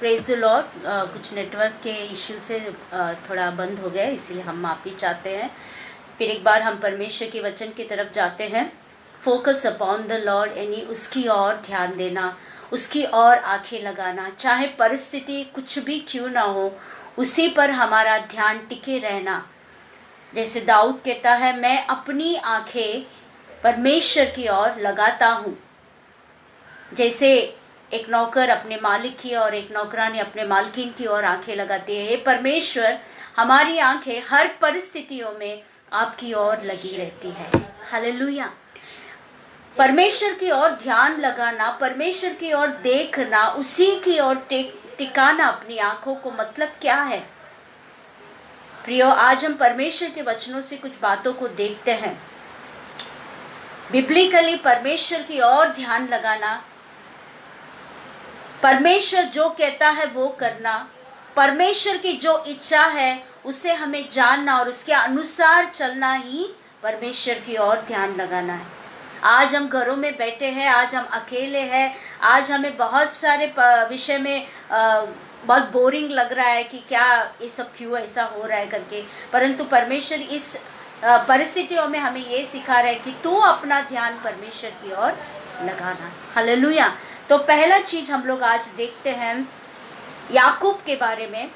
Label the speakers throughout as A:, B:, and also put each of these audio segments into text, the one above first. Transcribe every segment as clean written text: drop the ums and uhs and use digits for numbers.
A: Praise the Lord. कुछ network के issue से थोड़ा बंद हो गया, इसलिए हम माफ़ी चाहते हैं। फिर एक बार हम परमेश्वर के वचन की तरफ जाते हैं। फोकस अपॉन द लॉर्ड, यानी उसकी ओर ध्यान देना, उसकी ओर आंखें लगाना, चाहे परिस्थिति कुछ भी क्यों ना हो, उसी पर हमारा ध्यान टिके रहना। जैसे दाऊद कहता है, मैं अपनी आंखें परमेश्वर की ओर लगाता हूँ। जैसे एक नौकर अपने मालिक की और एक नौकरानी अपने मालकिन की ओर आंखें लगाती है। हे परमेश्वर, हमारी आंखें हर परिस्थितियों में आपकी ओर लगी रहती है। हालेलुया। परमेश्वर की ओर ध्यान लगाना, परमेश्वर की ओर देखना, उसी की ओर टिकाना अपनी आंखों को, मतलब क्या है प्रियो? आज हम परमेश्वर के वचनों से कुछ बातों को देखते हैं। बिब्लिकली परमेश्वर की ओर ध्यान लगाना, परमेश्वर जो कहता है वो करना, परमेश्वर की जो इच्छा है उसे हमें जानना और उसके अनुसार चलना ही परमेश्वर की ओर ध्यान लगाना है। आज हम घरों में बैठे हैं, आज हम अकेले हैं, आज हमें बहुत सारे विषय में बहुत बोरिंग लग रहा है कि क्या ये सब क्यों ऐसा हो रहा है करके, परंतु परमेश्वर इस परिस्थितियों में हमें ये सिखा रहा है कि तू अपना ध्यान परमेश्वर की ओर लगाना। हालेलुया। तो पहला चीज हम लोग आज देखते हैं याकूब के बारे में।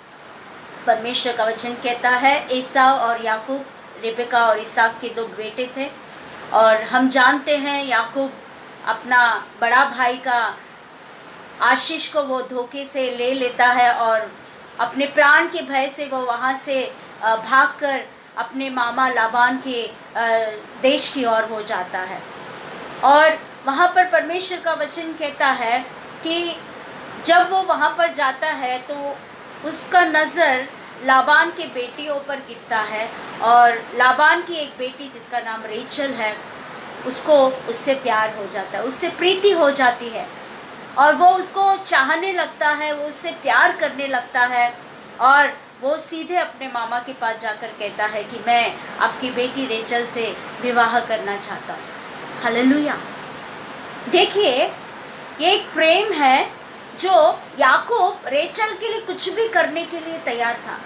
A: परमेश्वर का वचन कहता है, एसाव और याकूब, रिबेका और इसहाक के 2 बेटे थे। और हम जानते हैं याकूब अपना बड़ा भाई का आशीष को वो धोखे से ले लेता है और अपने प्राण के भय से वो वहाँ से भागकर अपने मामा लाबान के देश की ओर हो जाता है। और वहाँ पर परमेश्वर का वचन कहता है कि जब वो वहाँ पर जाता है तो उसका नज़र लाबान के बेटियों पर गिरता है और लाबान की एक बेटी जिसका नाम रेचल है, उसको उससे प्यार हो जाता है, उससे प्रीति हो जाती है और वो उसको चाहने लगता है, वो उससे प्यार करने लगता है और वो सीधे अपने मामा के पास जाकर कहता है कि मैं आपकी बेटी रेचल से विवाह करना चाहता हूँ। हालेलुया। देखिए, ये एक प्रेम है जो याकूब रेचल के लिए कुछ भी करने के लिए तैयार था।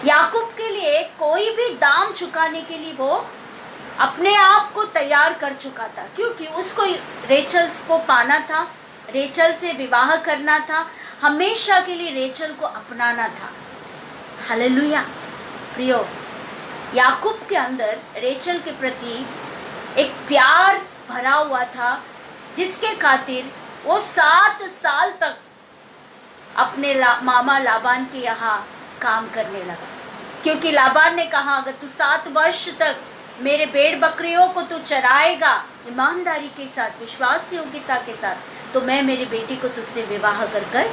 A: याकूब के लिए कोई भी दाम चुकाने के लिए वो अपने आप को तैयार कर चुका था, क्योंकि उसको रेचल को पाना था, रेचल से विवाह करना था, हमेशा के लिए रेचल को अपनाना था। हालेलुया। प्रियो, याकूब के अंदर रेचल के प्रति एक प्यार भरा हुआ था, जिसके खातिर वो 7 साल तक अपने मामा लाबान के यहाँ काम करने लगा। क्योंकि लाबान ने कहा, अगर तू 7 वर्ष तक मेरे भेड़ बकरियों को तू चराएगा ईमानदारी के साथ, विश्वास योग्यता के साथ, तो मैं मेरी बेटी को तुझसे विवाह कर कर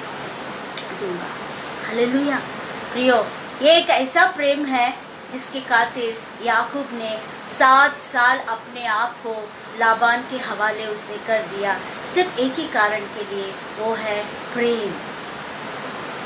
A: दूंगा। हालेलुया। प्रियो, ये एक ऐसा प्रेम है जिसके खातिर याकूब ने 7 साल अपने आप को लाबान के हवाले उसने कर दिया, सिर्फ एक ही कारण के लिए, वो है प्रेम।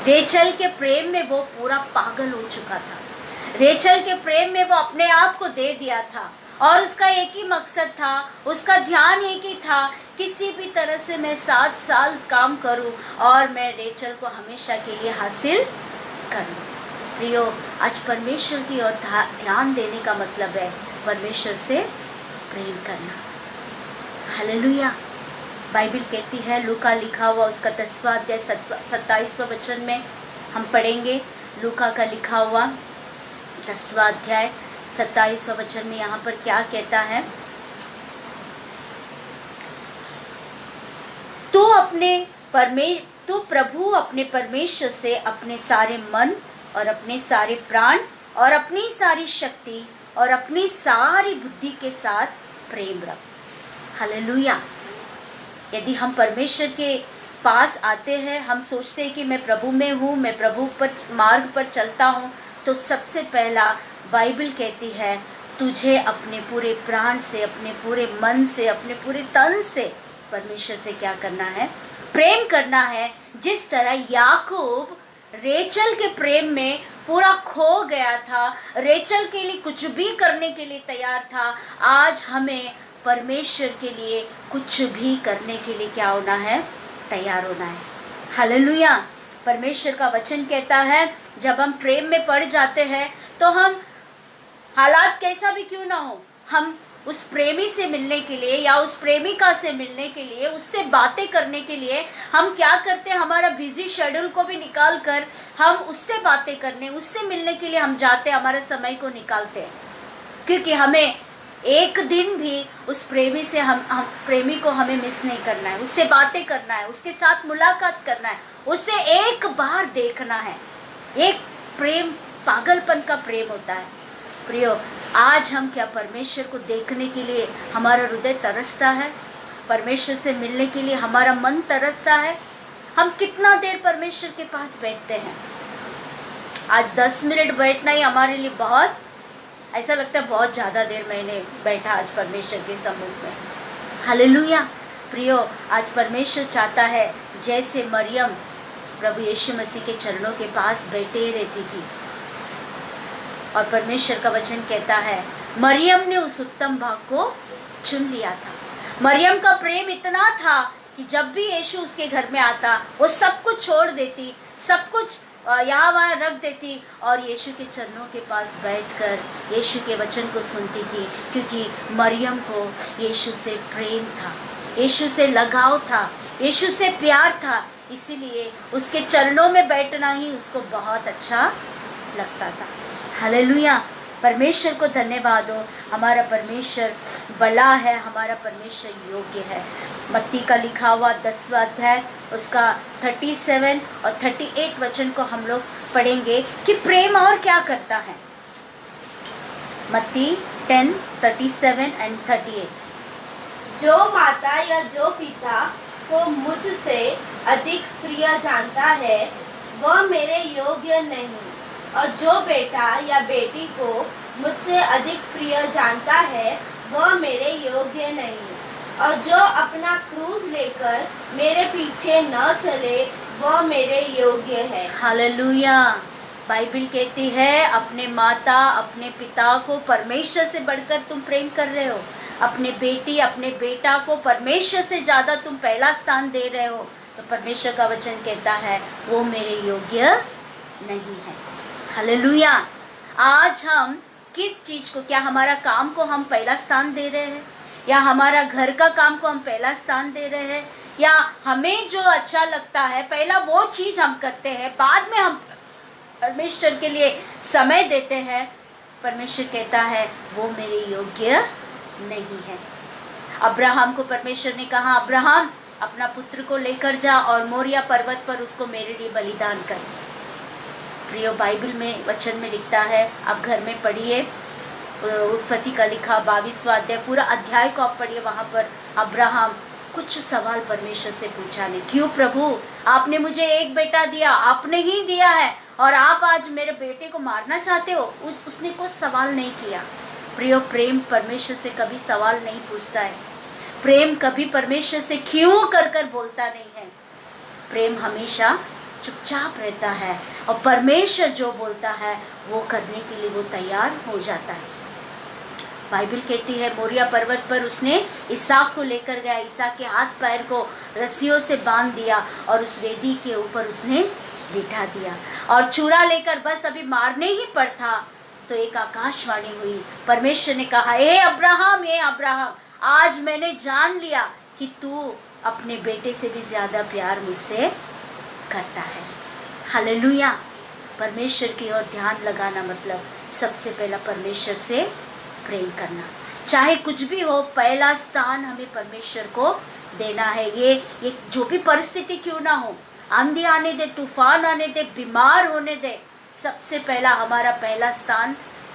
A: रेचल के प्रेम में वो पूरा पागल हो चुका था। रेचल के प्रेम में वो अपने आप को दे दिया था और उसका एक ही मकसद था, उसका ध्यान एक ही था, किसी भी तरह से मैं 7 साल काम करूं और मैं रेचल को हमेशा के लिए हासिल करूं। प्रियो, आज परमेश्वर की ओर ध्यान देने का मतलब है परमेश्वर से प्रेम करना। हालेलुया। बाइबल कहती है, लूका लिखा हुआ उसका 10वां अध्याय 27वां वचन में हम पढ़ेंगे। लूका का लिखा हुआ 10वां अध्याय 27वां वचन में यहाँ पर क्या कहता है? तू प्रभु अपने परमेश्वर से अपने सारे मन और अपने सारे प्राण और अपनी सारी शक्ति और अपनी सारी बुद्धि के साथ प्रेम रख। हालेलुया। यदि हम परमेश्वर के पास आते हैं, हम सोचते हैं कि मैं प्रभु में हूँ, मैं प्रभु पर मार्ग पर चलता हूँ, तो सबसे पहला बाइबल कहती है तुझे अपने पूरे प्राण से, अपने पूरे मन से, अपने पूरे तन से परमेश्वर से क्या करना है? प्रेम करना है। जिस तरह याकूब रेचल के प्रेम में पूरा खो गया था, रेचल के लिए कुछ भी करने के लिए तैयार था, आज हमें परमेश्वर के लिए कुछ भी करने के लिए क्या होना है? तैयार होना है। हालेलुया। परमेश्वर का वचन कहता है जब हम प्रेम में पड़ जाते हैं तो हम हालात कैसा भी क्यों ना हो, हम उस प्रेमी से मिलने के लिए या उस प्रेमिका से मिलने के लिए, उससे बातें करने के लिए हम क्या करते हैं, हमारा बिजी शेड्यूल को भी निकाल कर हम उससे बातें करने, उससे मिलने के लिए हम जाते हैं, हमारे समय को निकालते हैं, क्योंकि हमें एक दिन भी उस प्रेमी से हम प्रेमी को हमें मिस नहीं करना है, उससे बातें करना है, उसके साथ मुलाकात करना है, उससे एक बार देखना है। एक प्रेम पागलपन का प्रेम होता है। प्रियो, आज हम क्या परमेश्वर को देखने के लिए हमारा हृदय तरसता है? परमेश्वर से मिलने के लिए हमारा मन तरसता है? हम कितना देर परमेश्वर के पास बैठते हैं? आज 10 मिनट बैठना ही हमारे लिए बहुत, ऐसा लगता है बहुत ज़्यादा देर मैंने बैठा आज परमेश्वर के सम्मुख में। हालेलुया। प्रियो, आज परमेश्वर चाहता है जैसे मरियम प्रभु यीशु मसीह के चरणों के पास बैठे रहती थी, और परमेश्वर का वचन कहता है मरियम ने उस उत्तम भाग को चुन लिया था। मरियम का प्रेम इतना था कि जब भी यीशु उसके घर में आता वो सब कुछ छोड़ देती, सब कुछ यहाँ वहाँ रख देती और यीशु के चरणों के पास बैठकर यीशु के वचन को सुनती थी, क्योंकि मरियम को यीशु से प्रेम था, यीशु से लगाव था, यीशु से प्यार था, इसीलिए उसके चरणों में बैठना ही उसको बहुत अच्छा लगता था। हालेलुया। परमेश्वर को धन्यवाद हो। हमारा परमेश्वर भला है, हमारा परमेश्वर योग्य है। मत्ती का लिखा हुआ 10वां अध्याय उसका 37 और 38 वचन को हम लोग पढ़ेंगे कि प्रेम और क्या करता है। मत्ती 10:37 and 38।
B: जो माता या जो पिता को मुझसे अधिक प्रिय जानता है वह मेरे योग्य नहीं, और जो बेटा या बेटी को मुझसे अधिक प्रिय जानता है वह मेरे योग्य नहीं, और जो अपना क्रूस लेकर मेरे पीछे न चले वह मेरे योग्य है।
A: हालेलुया। बाइबल कहती है अपने माता अपने पिता को परमेश्वर से बढ़कर तुम प्रेम कर रहे हो, अपने बेटी अपने बेटा को परमेश्वर से ज्यादा तुम पहला स्थान दे रहे हो, तो परमेश्वर का वचन कहता है वो मेरे योग्य नहीं है। हालेलुया। आज हम किस चीज को, क्या हमारा काम को हम पहला स्थान दे रहे हैं, या हमारा घर का काम को हम पहला स्थान दे रहे हैं, या हमें जो अच्छा लगता है पहला वो चीज हम करते हैं, बाद में हम परमेश्वर के लिए समय देते हैं। परमेश्वर कहता है वो मेरे योग्य नहीं है। अब्राहम को परमेश्वर ने कहा अब्राहम अपना पुत्र को लेकर जा और मोरिया पर्वत पर उसको मेरे लिए बलिदान कर। प्रियो, बाइबल में वचन में लिखता है, आप घर में पढ़िए, उत्पत्ति का लिखा 22वां अध्याय, पूरा अध्याय को आप पढ़िए। वहाँ पर अब्राहम कुछ सवाल परमेश्वर से पूछा नहीं, क्यों प्रभु आपने मुझे एक बेटा दिया, आपने ही दिया है, और आप आज मेरे बेटे को मारना चाहते हो? उसने कुछ सवाल नहीं किया। प्रियो, प्रेम परमेश्वर से कभी सवाल नहीं पूछता है। प्रेम कभी परमेश्वर से क्यों कर कर बोलता नहीं है। प्रेम हमेशा चुपचाप रहता है, और परमेश्वर जो बोलता है वो करने के लिए वो तैयार हो जाता है। बाइबल कहती है मोरिया पर्वत पर उसने इसहाक को लेकर गया, इसहाक के हाथ पैर को रस्सियों से बांध दिया और उस वेदी के ऊपर उसने बिठा दिया, और चूड़ा लेकर बस अभी मारने ही पर था तो एक आकाशवाणी हुई। परमेश्वर ने कहा, ए अब्राहम, ए अब्राहम, आज मैंने जान लिया कि तू अपने बेटे से भी ज्यादा प्यार मुझसे करता है। हालेलुया। परमेश्वर की ओर ध्यान लगाना मतलब सबसे पहला परमेश्वर से प्रेम करना। चाहे कुछ भी हो, पहला स्थान हमें परमेश्वर को देना है। ये जो भी परिस्थिति क्यों ना हो, आंधी आने दे, तूफान आने दे, बीमार होने दे, सबसे पहला हमारा पहला स्थान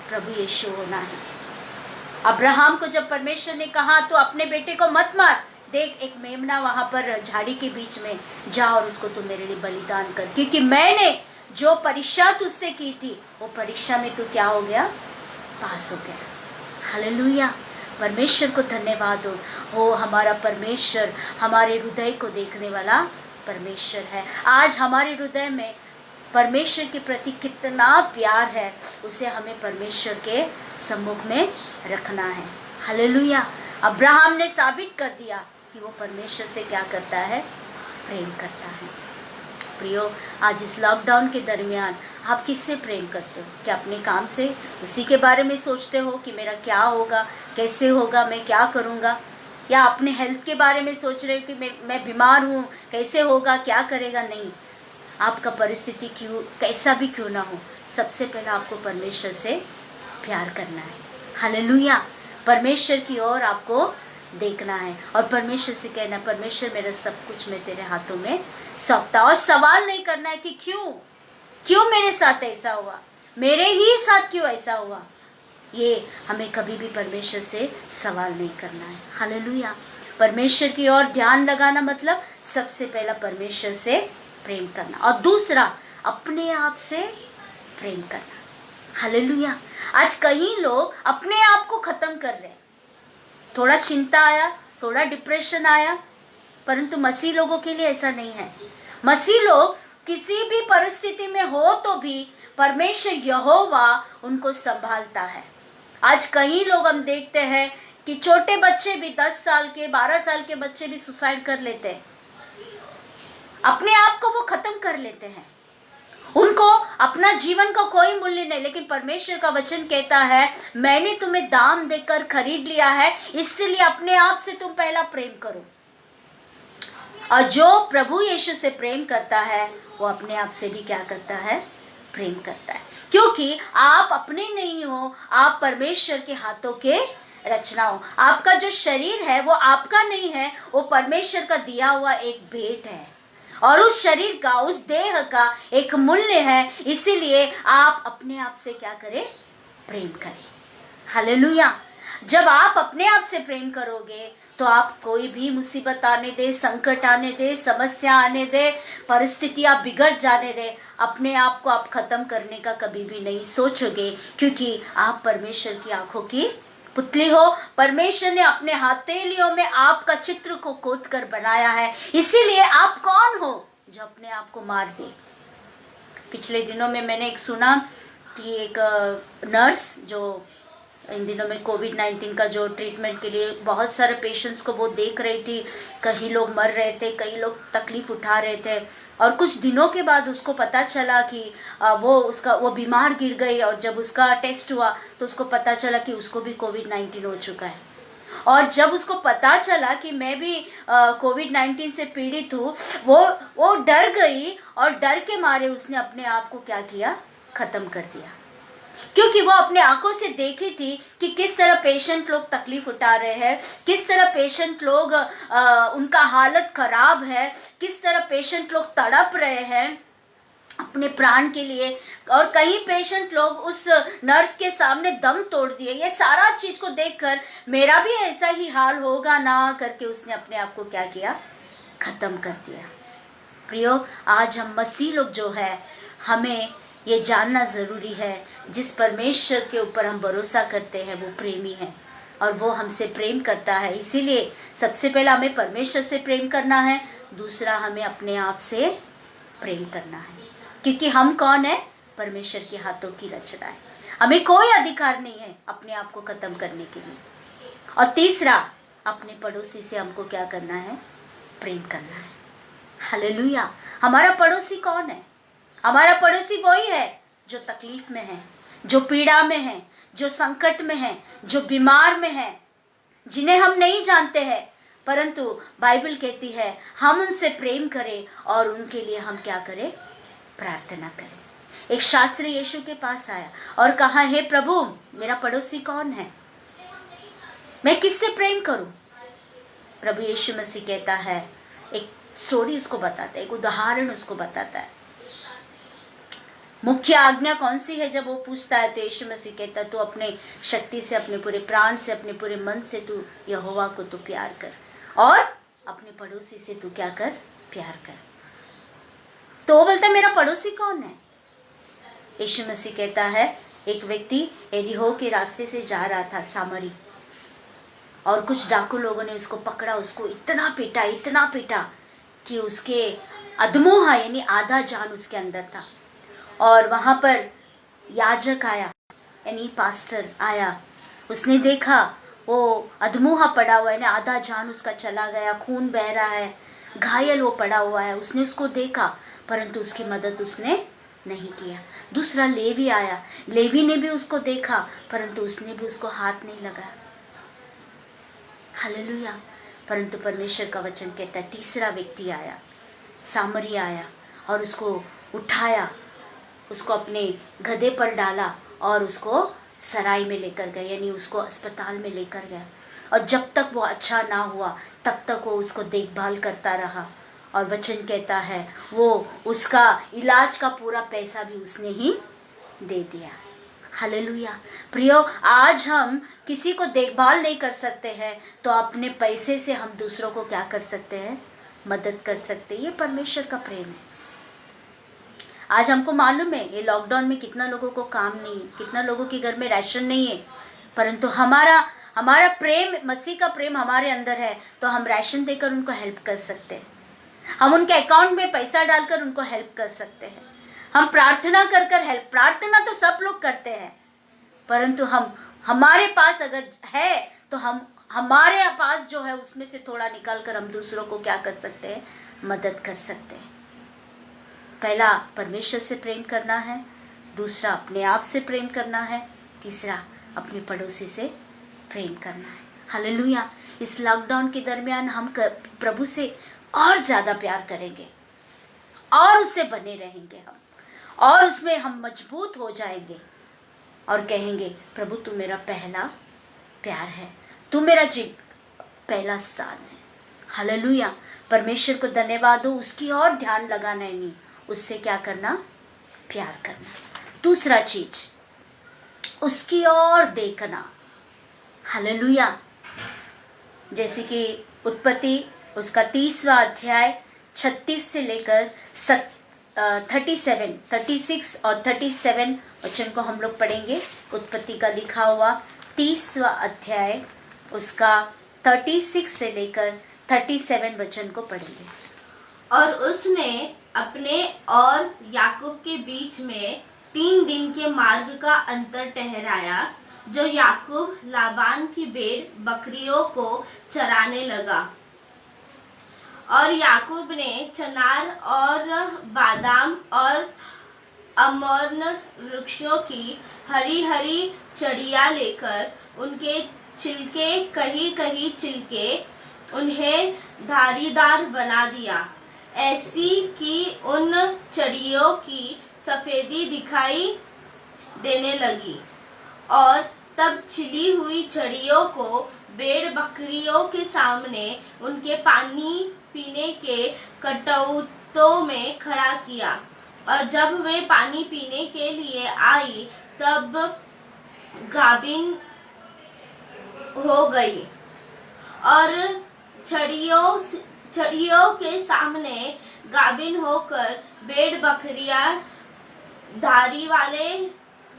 A: प्रभु यीशु होना है। अब्राहम को जब परमेश्वर ने कहा तो अपने बेटे को मत मार, देख एक मेमना वहां पर झाड़ी के बीच में, जा और उसको तू मेरे लिए बलिदान कर, क्योंकि मैंने जो परीक्षा तुझसे की थी वो परीक्षा में तू क्या हो गया, पास हो गया। हालेलुया। परमेश्वर को धन्यवाद हो। हमारा परमेश्वर हमारे हृदय को देखने वाला परमेश्वर है। आज हमारे हृदय में परमेश्वर के प्रति कितना प्यार है, उसे हमें परमेश्वर के सम्मुख में रखना है। हालेलुया। अब्राहम ने साबित कर दिया कि वो परमेश्वर से क्या करता है, प्रेम करता है। प्रियो, आज इस लॉकडाउन के दरमियान आप किससे प्रेम करते हो? क्या अपने काम से उसी के बारे में सोचते हो कि मेरा क्या होगा, कैसे होगा, मैं क्या करूँगा? या अपने हेल्थ के बारे में सोच रहे हो कि मैं बीमार हूँ, कैसे होगा, क्या करेगा? नहीं, आपका परिस्थिति क्यों कैसा भी क्यों ना हो, सबसे पहले आपको परमेश्वर से प्यार करना है। हालेलुया। परमेश्वर की ओर आपको देखना है और परमेश्वर से कहना, परमेश्वर मेरा सब कुछ मैं तेरे हाथों में सौंपता। और सवाल नहीं करना है कि क्यों मेरे साथ ऐसा हुआ, मेरे ही साथ क्यों ऐसा हुआ। ये हमें कभी भी परमेश्वर से सवाल नहीं करना है। हालेलुया। परमेश्वर की ओर ध्यान लगाना मतलब सबसे पहला परमेश्वर से प्रेम करना और दूसरा अपने आप से प्रेम करना। हालेलुया। आज कई लोग अपने आप को खत्म कर रहे हैं। थोड़ा चिंता आया, थोड़ा डिप्रेशन आया, परंतु मसीह लोगों के लिए ऐसा नहीं है। मसीह लोग किसी भी परिस्थिति में हो तो भी परमेश्वर यहोवा उनको संभालता है। आज कई लोग हम देखते हैं कि छोटे बच्चे भी 10 साल के 12 साल के बच्चे भी सुसाइड कर लेते हैं, अपने आप को वो खत्म कर लेते हैं। उनको अपना जीवन का कोई मूल्य नहीं, लेकिन परमेश्वर का वचन कहता है मैंने तुम्हें दाम देकर खरीद लिया है, इसलिए अपने आप से तुम पहला प्रेम करो। और जो प्रभु यीशु से प्रेम करता है वो अपने आप से भी क्या करता है? प्रेम करता है, क्योंकि आप अपने नहीं हो, आप परमेश्वर के हाथों के रचना हो। आपका जो शरीर है वो आपका नहीं है, वो परमेश्वर का दिया हुआ एक भेंट है और उस शरीर का, उस देह का एक मूल्य है। इसीलिए आप अपने आप से क्या करें? प्रेम करें। हालेलुया। जब आप अपने आप से प्रेम करोगे तो आप कोई भी मुसीबत आने दे, संकट आने दे, समस्या आने दे, परिस्थितियां बिगड़ जाने दे, अपने आप को आप खत्म करने का कभी भी नहीं सोचोगे, क्योंकि आप परमेश्वर की आंखों की पुतली हो। परमेश्वर ने अपने हथेलियों में आपका चित्र को कोत कर बनाया है, इसीलिए आप कौन हो जो अपने आप को मार दे। पिछले दिनों में मैंने एक सुना कि एक नर्स जो इन दिनों में कोविड-19 का जो ट्रीटमेंट के लिए बहुत सारे पेशेंट्स को वो देख रही थी, कई लोग मर रहे थे, कई लोग तकलीफ उठा रहे थे, और कुछ दिनों के बाद उसको पता चला कि वो बीमार गिर गई, और जब उसका टेस्ट हुआ तो उसको पता चला कि उसको भी कोविड-19 हो चुका है। और जब उसको पता चला कि मैं भी कोविड-19 से पीड़ित हूँ, वो डर गई और डर के मारे उसने अपने आप को क्या किया? खत्म कर दिया, क्योंकि वो अपने आंखों से देखी थी कि किस तरह पेशेंट लोग तकलीफ उठा रहे हैं, किस तरह पेशेंट लोग उनका हालत खराब है, किस तरह पेशेंट लोग तड़प रहे हैं अपने प्राण के लिए, और कई पेशेंट लोग उस नर्स के सामने दम तोड़ दिए। ये सारा चीज को देखकर मेरा भी ऐसा ही हाल होगा ना करके उसने अपने आप को क्या किया? खत्म कर दिया। प्रियो, आज हम मसीह लोग जो है, हमें ये जानना ज़रूरी है, जिस परमेश्वर के ऊपर हम भरोसा करते हैं वो प्रेमी है और वो हमसे प्रेम करता है। इसीलिए सबसे पहला हमें परमेश्वर से प्रेम करना है, दूसरा हमें अपने आप से प्रेम करना है, क्योंकि हम कौन है? परमेश्वर के हाथों की रचना है। हमें कोई अधिकार नहीं है अपने आप को खत्म करने के लिए। और तीसरा, अपने पड़ोसी से हमको क्या करना है? प्रेम करना है। हालेलुया। हमारा पड़ोसी कौन है? हमारा पड़ोसी वही है जो तकलीफ में है, जो पीड़ा में है, जो संकट में है, जो बीमार में है, जिन्हें हम नहीं जानते हैं, परंतु बाइबल कहती है हम उनसे प्रेम करें और उनके लिए हम क्या करें? प्रार्थना करें। एक शास्त्री यीशु के पास आया और कहा, हे प्रभु, मेरा पड़ोसी कौन है? मैं किससे प्रेम करूं? प्रभु यीशु मसीह कहता है, एक स्टोरी उसको बताता है, एक उदाहरण उसको बताता है। मुख्य आज्ञा कौन सी है? जब वो पूछता है तो यीशु मसीह कहता है, तू अपने शक्ति से, अपने पूरे प्राण से, अपने पूरे मन से तू यहोवा को तू प्यार कर और अपने पड़ोसी से तू क्या कर? प्यार कर। तो वो बोलता है, मेरा पड़ोसी कौन है? यीशु मसीह कहता है, एक व्यक्ति एरिहो के रास्ते से जा रहा था, सामरी, और कुछ डाकू लोगों ने उसको पकड़ा, उसको इतना पीटा कि उसके अधमोहा यानी आधा जान उसके अंदर था। और वहाँ पर याजक आया, यानी पास्टर आया, उसने देखा वो अधमोहा पड़ा हुआ है ना, आधा जान उसका चला गया, खून बह रहा है, घायल वो पड़ा हुआ है। उसने उसको देखा परंतु उसकी मदद उसने नहीं किया। दूसरा लेवी आया, लेवी ने भी उसको देखा, परंतु उसने भी उसको हाथ नहीं लगाया। हालेलुया। परंतु परमेश्वर का वचन कहता है तीसरा व्यक्ति आया, सामरी आया और उसको उठाया, उसको अपने गधे पर डाला और उसको सराय में लेकर गया, यानी उसको अस्पताल में लेकर गया। और जब तक वो अच्छा ना हुआ तब तक वो उसको देखभाल करता रहा। और वचन कहता है वो उसका इलाज का पूरा पैसा भी उसने ही दे दिया। हालेलुया। प्रियो, आज हम किसी को देखभाल नहीं कर सकते हैं तो अपने पैसे से हम दूसरों को क्या कर सकते हैं? मदद कर सकते हैं। ये परमेश्वर का प्रेम है। आज हमको मालूम है ये लॉकडाउन में कितना लोगों को काम नहीं है, कितना लोगों के घर में राशन नहीं है, परंतु हमारा प्रेम, मसीह का प्रेम हमारे अंदर है तो हम राशन देकर उनको हेल्प कर सकते हैं। हम उनके अकाउंट में पैसा डालकर उनको हेल्प कर सकते हैं। हम प्रार्थना कर हेल्प, प्रार्थना तो सब लोग करते हैं, परंतु हमारे पास अगर है तो हमारे पास जो है उसमें से थोड़ा निकाल कर हम दूसरों को क्या कर सकते हैं? मदद कर सकते हैं। पहला परमेश्वर से प्रेम करना है, दूसरा अपने आप से प्रेम करना है, तीसरा अपने पड़ोसी से प्रेम करना है। हालेलुया। इस लॉकडाउन के दरमियान हम प्रभु से और ज्यादा प्यार करेंगे और उससे बने रहेंगे हम, और उसमें हम मजबूत हो जाएंगे और कहेंगे प्रभु तू मेरा पहला प्यार है, तू मेरा पहला स्थान है। हालेलुया। परमेश्वर को धन्यवाद हो, उसकी और ध्यान लगाना नहीं, उससे क्या करना? प्यार करना। दूसरा चीज उसकी ओर देखना। हालेलुया। जैसे कि उत्पत्ति उसका 30वां अध्याय 36 से लेकर 36 और 37 वचन को हम लोग पढ़ेंगे। उत्पत्ति का लिखा हुआ 30वां अध्याय उसका 36 से लेकर 37 वचन को पढ़ेंगे।
B: और उसने अपने और याकूब के बीच में 3 दिन के मार्ग का अंतर ठहराया, जो याकूब लाबान की भेड़ बकरियों को चराने लगा। और याकूब ने चनार और बादाम और अमरन वृक्षों की हरी हरी चड़ियाँ लेकर उनके छिलके कहीं कहीं छिलके उन्हें धारीदार बना दिया, ऐसी कि उन चड़ियों की सफेदी दिखाई देने लगी। और तब छिली हुई चड़ियों को भेड़ बकरियों के सामने उनके पानी पीने के कटौतों में खड़ा किया। और जब वे पानी पीने के लिए आई तब गाभिन हो गई और छड़ियों के सामने गाभिन होकर भेड़ बकरियां धारी वाले,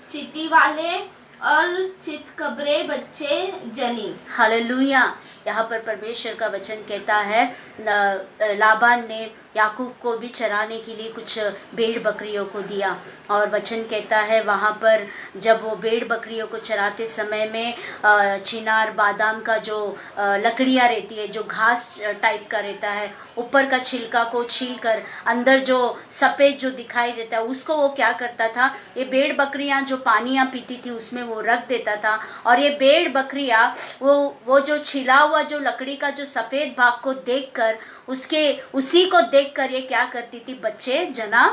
B: चीती वाले और चितकबरे बच्चे जनी।
A: हालेलुया। यहाँ पर परमेश्वर का वचन कहता है लाबान ने याकूब को भी चराने के लिए कुछ भेड़ बकरियों को दिया। और वचन कहता है वहाँ पर जब वो भेड़ बकरियों को चराते समय में चिनार बादाम का जो लकड़ियाँ रहती है, जो घास टाइप का रहता है, ऊपर का छिलका को छील कर अंदर जो सफ़ेद जो दिखाई देता है उसको वो क्या करता था, ये भेड़ बकरियाँ जो पानियाँ पीती थी उसमें वो रख देता था। और ये भेड़ बकरियाँ वो जो छिला हुआ जो लकड़ी का जो सफ़ेद भाग को देखकर उसी को देखकर ये क्या करती थी? बच्चे जना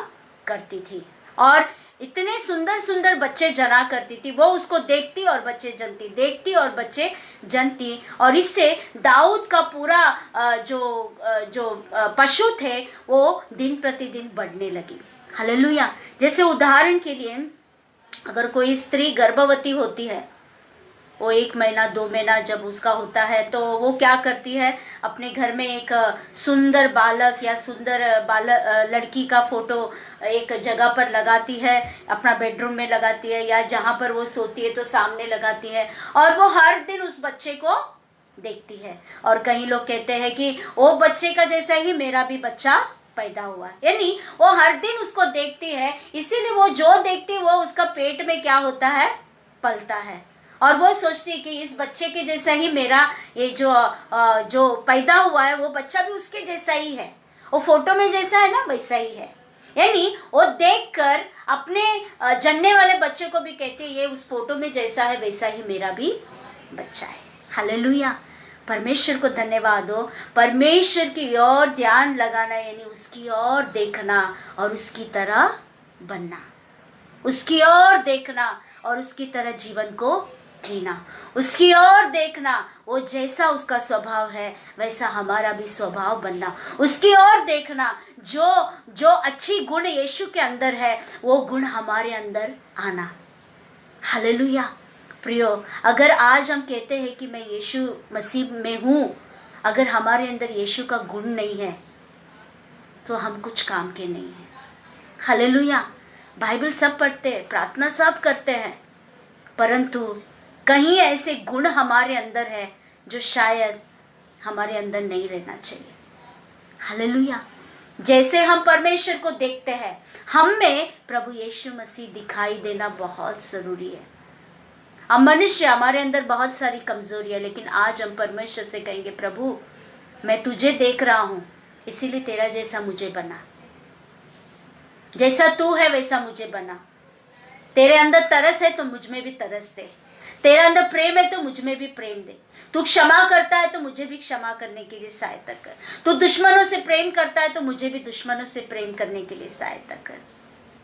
A: करती थी। और इतने सुंदर सुंदर बच्चे जना करती थी, वो उसको देखती और बच्चे जनती, देखती और बच्चे जनती। और इससे दाऊद का पूरा जो पशु थे वो दिन प्रतिदिन बढ़ने लगी। हालेलुया। जैसे उदाहरण के लिए अगर कोई स्त्री गर्भवती होती है, वो 1 महीना 2 महीना जब उसका होता है तो वो क्या करती है, अपने घर में एक सुंदर बालक या सुंदर लड़की का फोटो एक जगह पर लगाती है, अपना बेडरूम में लगाती है या जहाँ पर वो सोती है तो सामने लगाती है, और वो हर दिन उस बच्चे को देखती है। और कई लोग कहते हैं कि वो बच्चे का जैसा ही मेरा भी बच्चा पैदा हुआ, यानी वो हर दिन उसको देखती है, इसीलिए वो जो देखती है वो उसका पेट में क्या होता है? पलता है। और वो सोचती है कि इस बच्चे के जैसा ही मेरा ये जो पैदा हुआ है वो बच्चा भी उसके जैसा ही है, वो फोटो में जैसा है ना वैसा ही है। यानी वो देखकर अपने जन्ने वाले बच्चे को भी कहते ये उस फोटो में जैसा है वैसा ही मेरा भी बच्चा है। हालेलुया, परमेश्वर को धन्यवाद हो। परमेश्वर की ओर ध्यान लगाना यानी उसकी ओर देखना और उसकी तरह बनना, उसकी ओर देखना और उसकी तरह जीवन को जीना, उसकी ओर देखना, वो जैसा उसका स्वभाव है वैसा हमारा भी स्वभाव बनना, उसकी ओर देखना, जो जो अच्छी गुण यीशु के अंदर है वो गुण हमारे अंदर आना। हालेलुया प्रियो, अगर आज हम कहते हैं कि मैं यीशु मसीह में हूँ, अगर हमारे अंदर यीशु का गुण नहीं है तो हम कुछ काम के नहीं हैं। हालेलुया, बाइबल सब पढ़ते हैं, प्रार्थना सब करते हैं, परंतु कहीं ऐसे गुण हमारे अंदर है जो शायद हमारे अंदर नहीं रहना चाहिए। हालेलुया, जैसे हम परमेश्वर को देखते हैं, हम में प्रभु यीशु मसीह दिखाई देना बहुत जरूरी है। हम मनुष्य, हमारे अंदर बहुत सारी कमजोरी है, लेकिन आज हम परमेश्वर से कहेंगे प्रभु मैं तुझे देख रहा हूं, इसीलिए तेरा जैसा मुझे बना, जैसा तू है वैसा मुझे बना। तेरे अंदर तरस है तो मुझ में भी तरस दे, तेरे अंदर प्रेम है तो मुझ में भी प्रेम दे, तू क्षमा करता है तो मुझे भी क्षमा करने के लिए सहायता कर, तू दुश्मनों से प्रेम करता है तो मुझे भी दुश्मनों से प्रेम करने के लिए सहायता कर।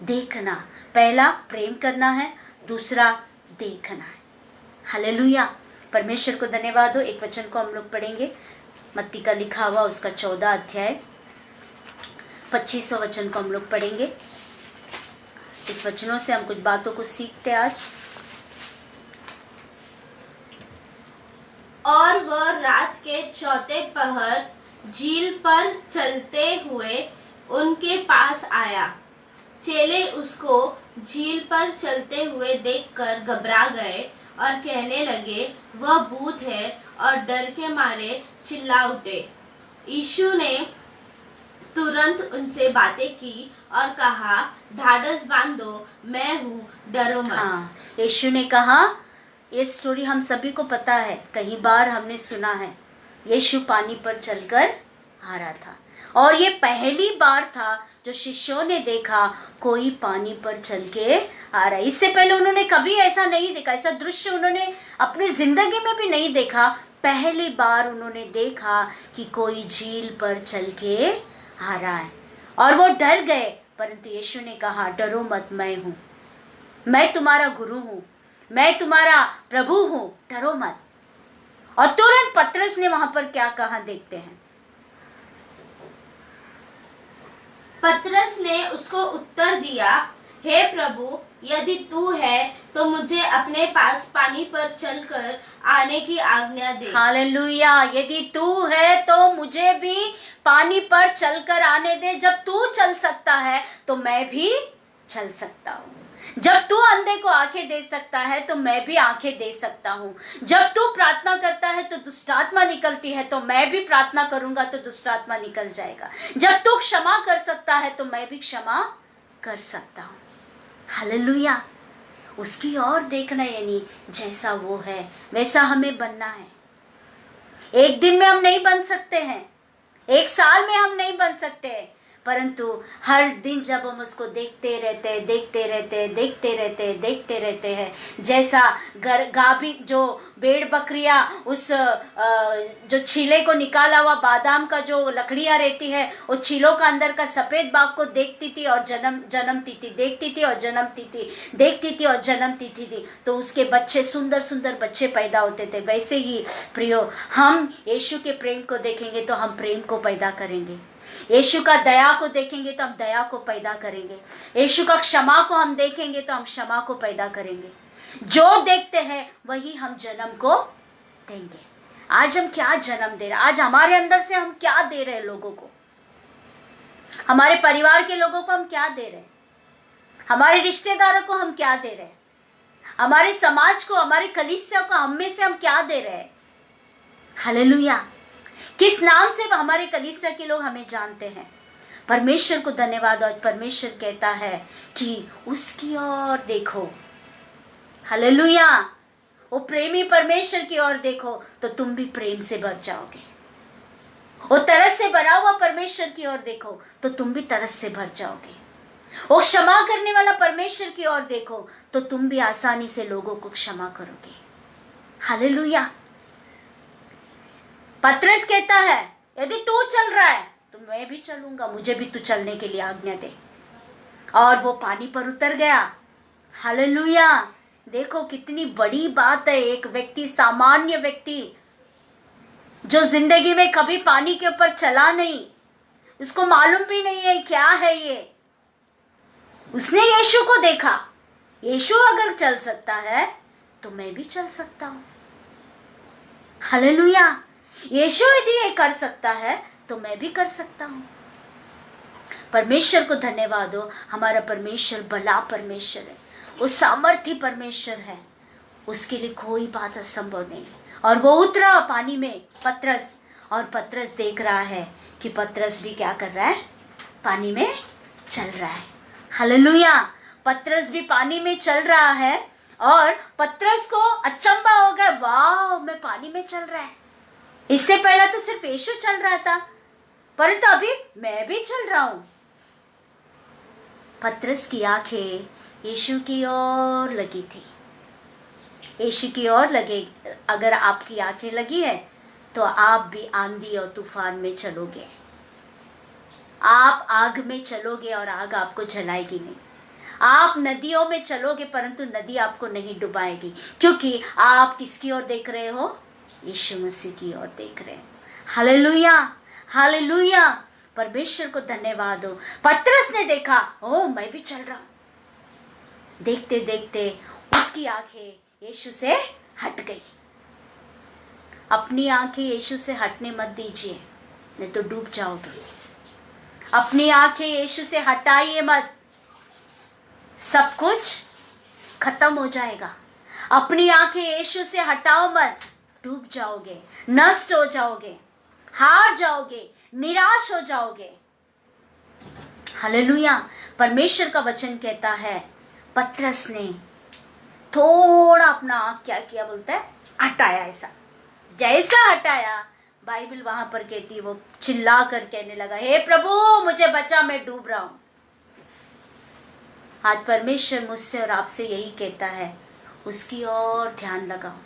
A: देखना, पहला प्रेम करना है, दूसरा देखना है। हालेलुया, परमेश्वर को धन्यवाद हो। एक वचन को हम लोग पढ़ेंगे, मत्ती का लिखा हुआ उसका 14 अध्याय 25वां वचन को हम लोग पढ़ेंगे। इस वचनों से हम कुछ बातों को सीखते आज।
B: और वह रात के चौथे पहर झील पर चलते हुए उनके पास आया। चेले उसको झील पर चलते हुए देखकर घबरा गए और कहने लगे वह भूत है, और डर के मारे चिल्ला उठे। यीशु ने तुरंत उनसे बातें की और कहा ढाढ़स बांधो, मैं हूँ, डरो मत।
A: हाँ, यीशु ने कहा, ये स्टोरी हम सभी को पता है, कई बार हमने सुना है। यीशु पानी पर चलकर आ रहा था और ये पहली बार था जो शिष्यों ने देखा कोई पानी पर चल के आ रहा है। इससे पहले उन्होंने कभी ऐसा नहीं देखा, ऐसा दृश्य उन्होंने अपनी जिंदगी में भी नहीं देखा। पहली बार उन्होंने देखा कि कोई झील पर चल के आ रहा है और वो डर गए, परंतु यीशु ने कहा डरो मत, मैं हूँ, मैं तुम्हारा गुरु हूँ, मैं तुम्हारा प्रभु हूँ, डरो मत। और तुरंत पतरस ने वहां पर क्या कहा देखते हैं।
B: पतरस ने उसको उत्तर दिया, हे प्रभु, यदि तू है तो मुझे अपने पास पानी पर चलकर आने की आज्ञा दे।
A: हालेलुया, यदि तू है तो मुझे भी पानी पर चलकर आने दे। जब तू चल सकता है तो मैं भी चल सकता हूँ। जब तू अंधे को आंखें दे सकता है तो मैं भी आंखें दे सकता हूँ। जब तू प्रार्थना करता है तो दुष्टात्मा निकलती है तो मैं भी प्रार्थना करूंगा तो दुष्टात्मा निकल जाएगा। जब तू क्षमा कर सकता है तो मैं भी क्षमा कर सकता हूँ। हालेलुया, उसकी ओर देखना यानी जैसा वो है वैसा हमें बनना है। एक दिन में हम नहीं बन सकते हैं, एक साल में हम नहीं बन सकते हैं, परंतु हर दिन जब हम उसको देखते रहते हैं, जैसा गाभी जो भेड़ बकरियां उस जो छीले को निकाला हुआ बादाम का जो लकड़ियां रहती है, वो छीलों का अंदर का सफेद भाग को देखती थी और जन्मती थी, देखती थी और जन्मती थी, देखती थी और जन्मती थी, तो उसके बच्चे सुंदर सुंदर बच्चे पैदा होते थे। वैसे ही प्रियो, हम यीशु के प्रेम को देखेंगे तो हम प्रेम को पैदा करेंगे। यीशु का दया को देखेंगे तो हम दया को पैदा करेंगे। यीशु का क्षमा को हम देखेंगे तो हम क्षमा को पैदा करेंगे। जो देखते हैं वही हम जन्म को देंगे। आज हम क्या जन्म दे रहे हैं? आज हमारे अंदर से हम क्या दे रहे हैं लोगों को? हमारे परिवार के लोगों को हम क्या दे रहे हैं? हमारे रिश्तेदारों को हम क्या दे रहे हैं? हमारे समाज को, हमारे कलीसिया को, हम में से हम क्या दे रहे हैं? हालेलुया, किस नाम से हमारे कलीसिया के लोग हमें जानते हैं? परमेश्वर को धन्यवाद। और परमेश्वर कहता है कि उसकी ओर देखो। हालेलुया, वो प्रेमी परमेश्वर की ओर देखो तो तुम भी प्रेम से भर जाओगे। वो तरस से भरा हुआ परमेश्वर की ओर देखो तो तुम भी तरस से भर जाओगे। वो क्षमा करने वाला परमेश्वर की ओर देखो तो तुम भी आसानी से लोगों को क्षमा करोगे। हालेलुया। पतरस कहता है यदि तू चल रहा है तो मैं भी चलूंगा, मुझे भी तू चलने के लिए आज्ञा दे। और वो पानी पर उतर गया। हालेलुया। देखो कितनी बड़ी बात है। एक व्यक्ति, सामान्य व्यक्ति जो जिंदगी में कभी पानी के ऊपर चला नहीं, उसको मालूम भी नहीं है क्या है ये, उसने यीशु को देखा। यीशु अगर चल सकता है तो मैं भी चल सकता हूं। हालेलुया। यीशु यदि ये कर सकता है तो मैं भी कर सकता हूं। परमेश्वर को धन्यवाद हो। हमारा परमेश्वर भला परमेश्वर है, वो सामर्थी परमेश्वर है, उसके लिए कोई बात असंभव नहीं है। और वो उतरा पानी में, पतरस, और पतरस देख रहा है कि पतरस भी क्या कर रहा है, पानी में चल रहा है। हालेलुया। पतरस भी पानी में चल रहा है और पतरस को अचंभा हो गया, वाह मैं पानी में चल रहा है। इससे पहले तो सिर्फ यीशु चल रहा था, परंतु अभी मैं भी चल रहा हूं। पतरस की आंखें यीशु की ओर लगी थी। यीशु की ओर लगे। अगर आपकी आंखें लगी है तो आप भी आंधी और तूफान में चलोगे। आप आग में चलोगे और आग आपको जलाएगी नहीं। आप नदियों में चलोगे परंतु नदी आपको नहीं डुबाएगी, क्योंकि आप किसकी ओर देख रहे हो, यीशु मसीह की ओर देख रहे हैं। हालेलुया। हालेलुया। परमेश्वर को धन्यवाद हो। पतरस ने देखा, ओ मैं भी चल रहा हूं। देखते देखते उसकी आंखें यीशु से हट गई। अपनी आंखें यीशु से हटने मत दीजिए, नहीं तो डूब जाओगे। अपनी आंखें यीशु से हटाइए मत, सब कुछ खत्म हो जाएगा। अपनी आंखें यीशु से हटाओ मत, डूब जाओगे, नष्ट हो जाओगे, हार जाओगे, निराश हो जाओगे। हालेलुया। परमेश्वर का वचन कहता है पतरस ने थोड़ा अपना आंख क्या किया, बोलता है हटाया। ऐसा जैसा हटाया, बाइबल वहां पर कहती है वो चिल्ला कर कहने लगा, हे प्रभु मुझे बचा, मैं डूब रहा हूं। आज परमेश्वर मुझसे और आपसे यही कहता है, उसकी ओर ध्यान लगाओ,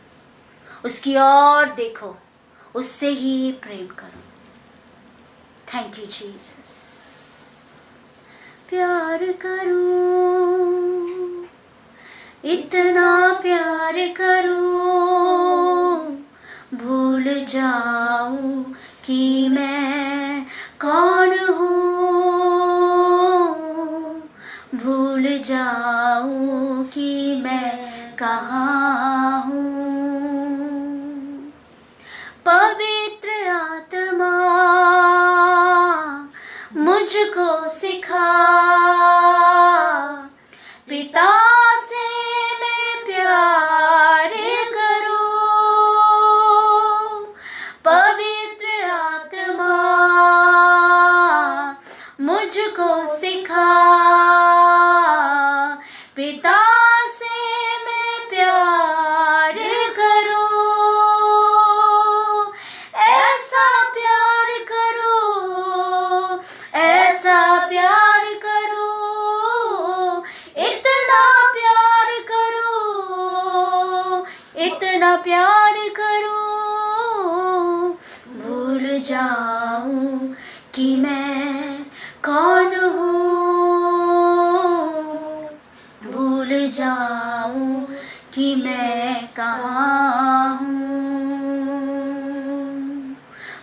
A: उसकी ओर देखो, उससे ही प्रेम करो। Thank you Jesus. प्यार करूं, इतना प्यार करूं, भूल जाऊं कि मैं कौन हूँ, भूल जाऊं कि मैं कहाँ हूँ। पवित्र आत्मा मुझको सिखा, पिता से मैं प्यार करूं। पवित्र आत्मा मुझको सिखा, पिता से मैं प्यार करूं। ऐसा प्यार करूं, ऐसा प्यार करूं, इतना प्यार करूं, इतना प्यार करूं, भूल जाऊं कि मैं कौन हूँ, भूल जाऊं कि मैं कहाँ हूँ,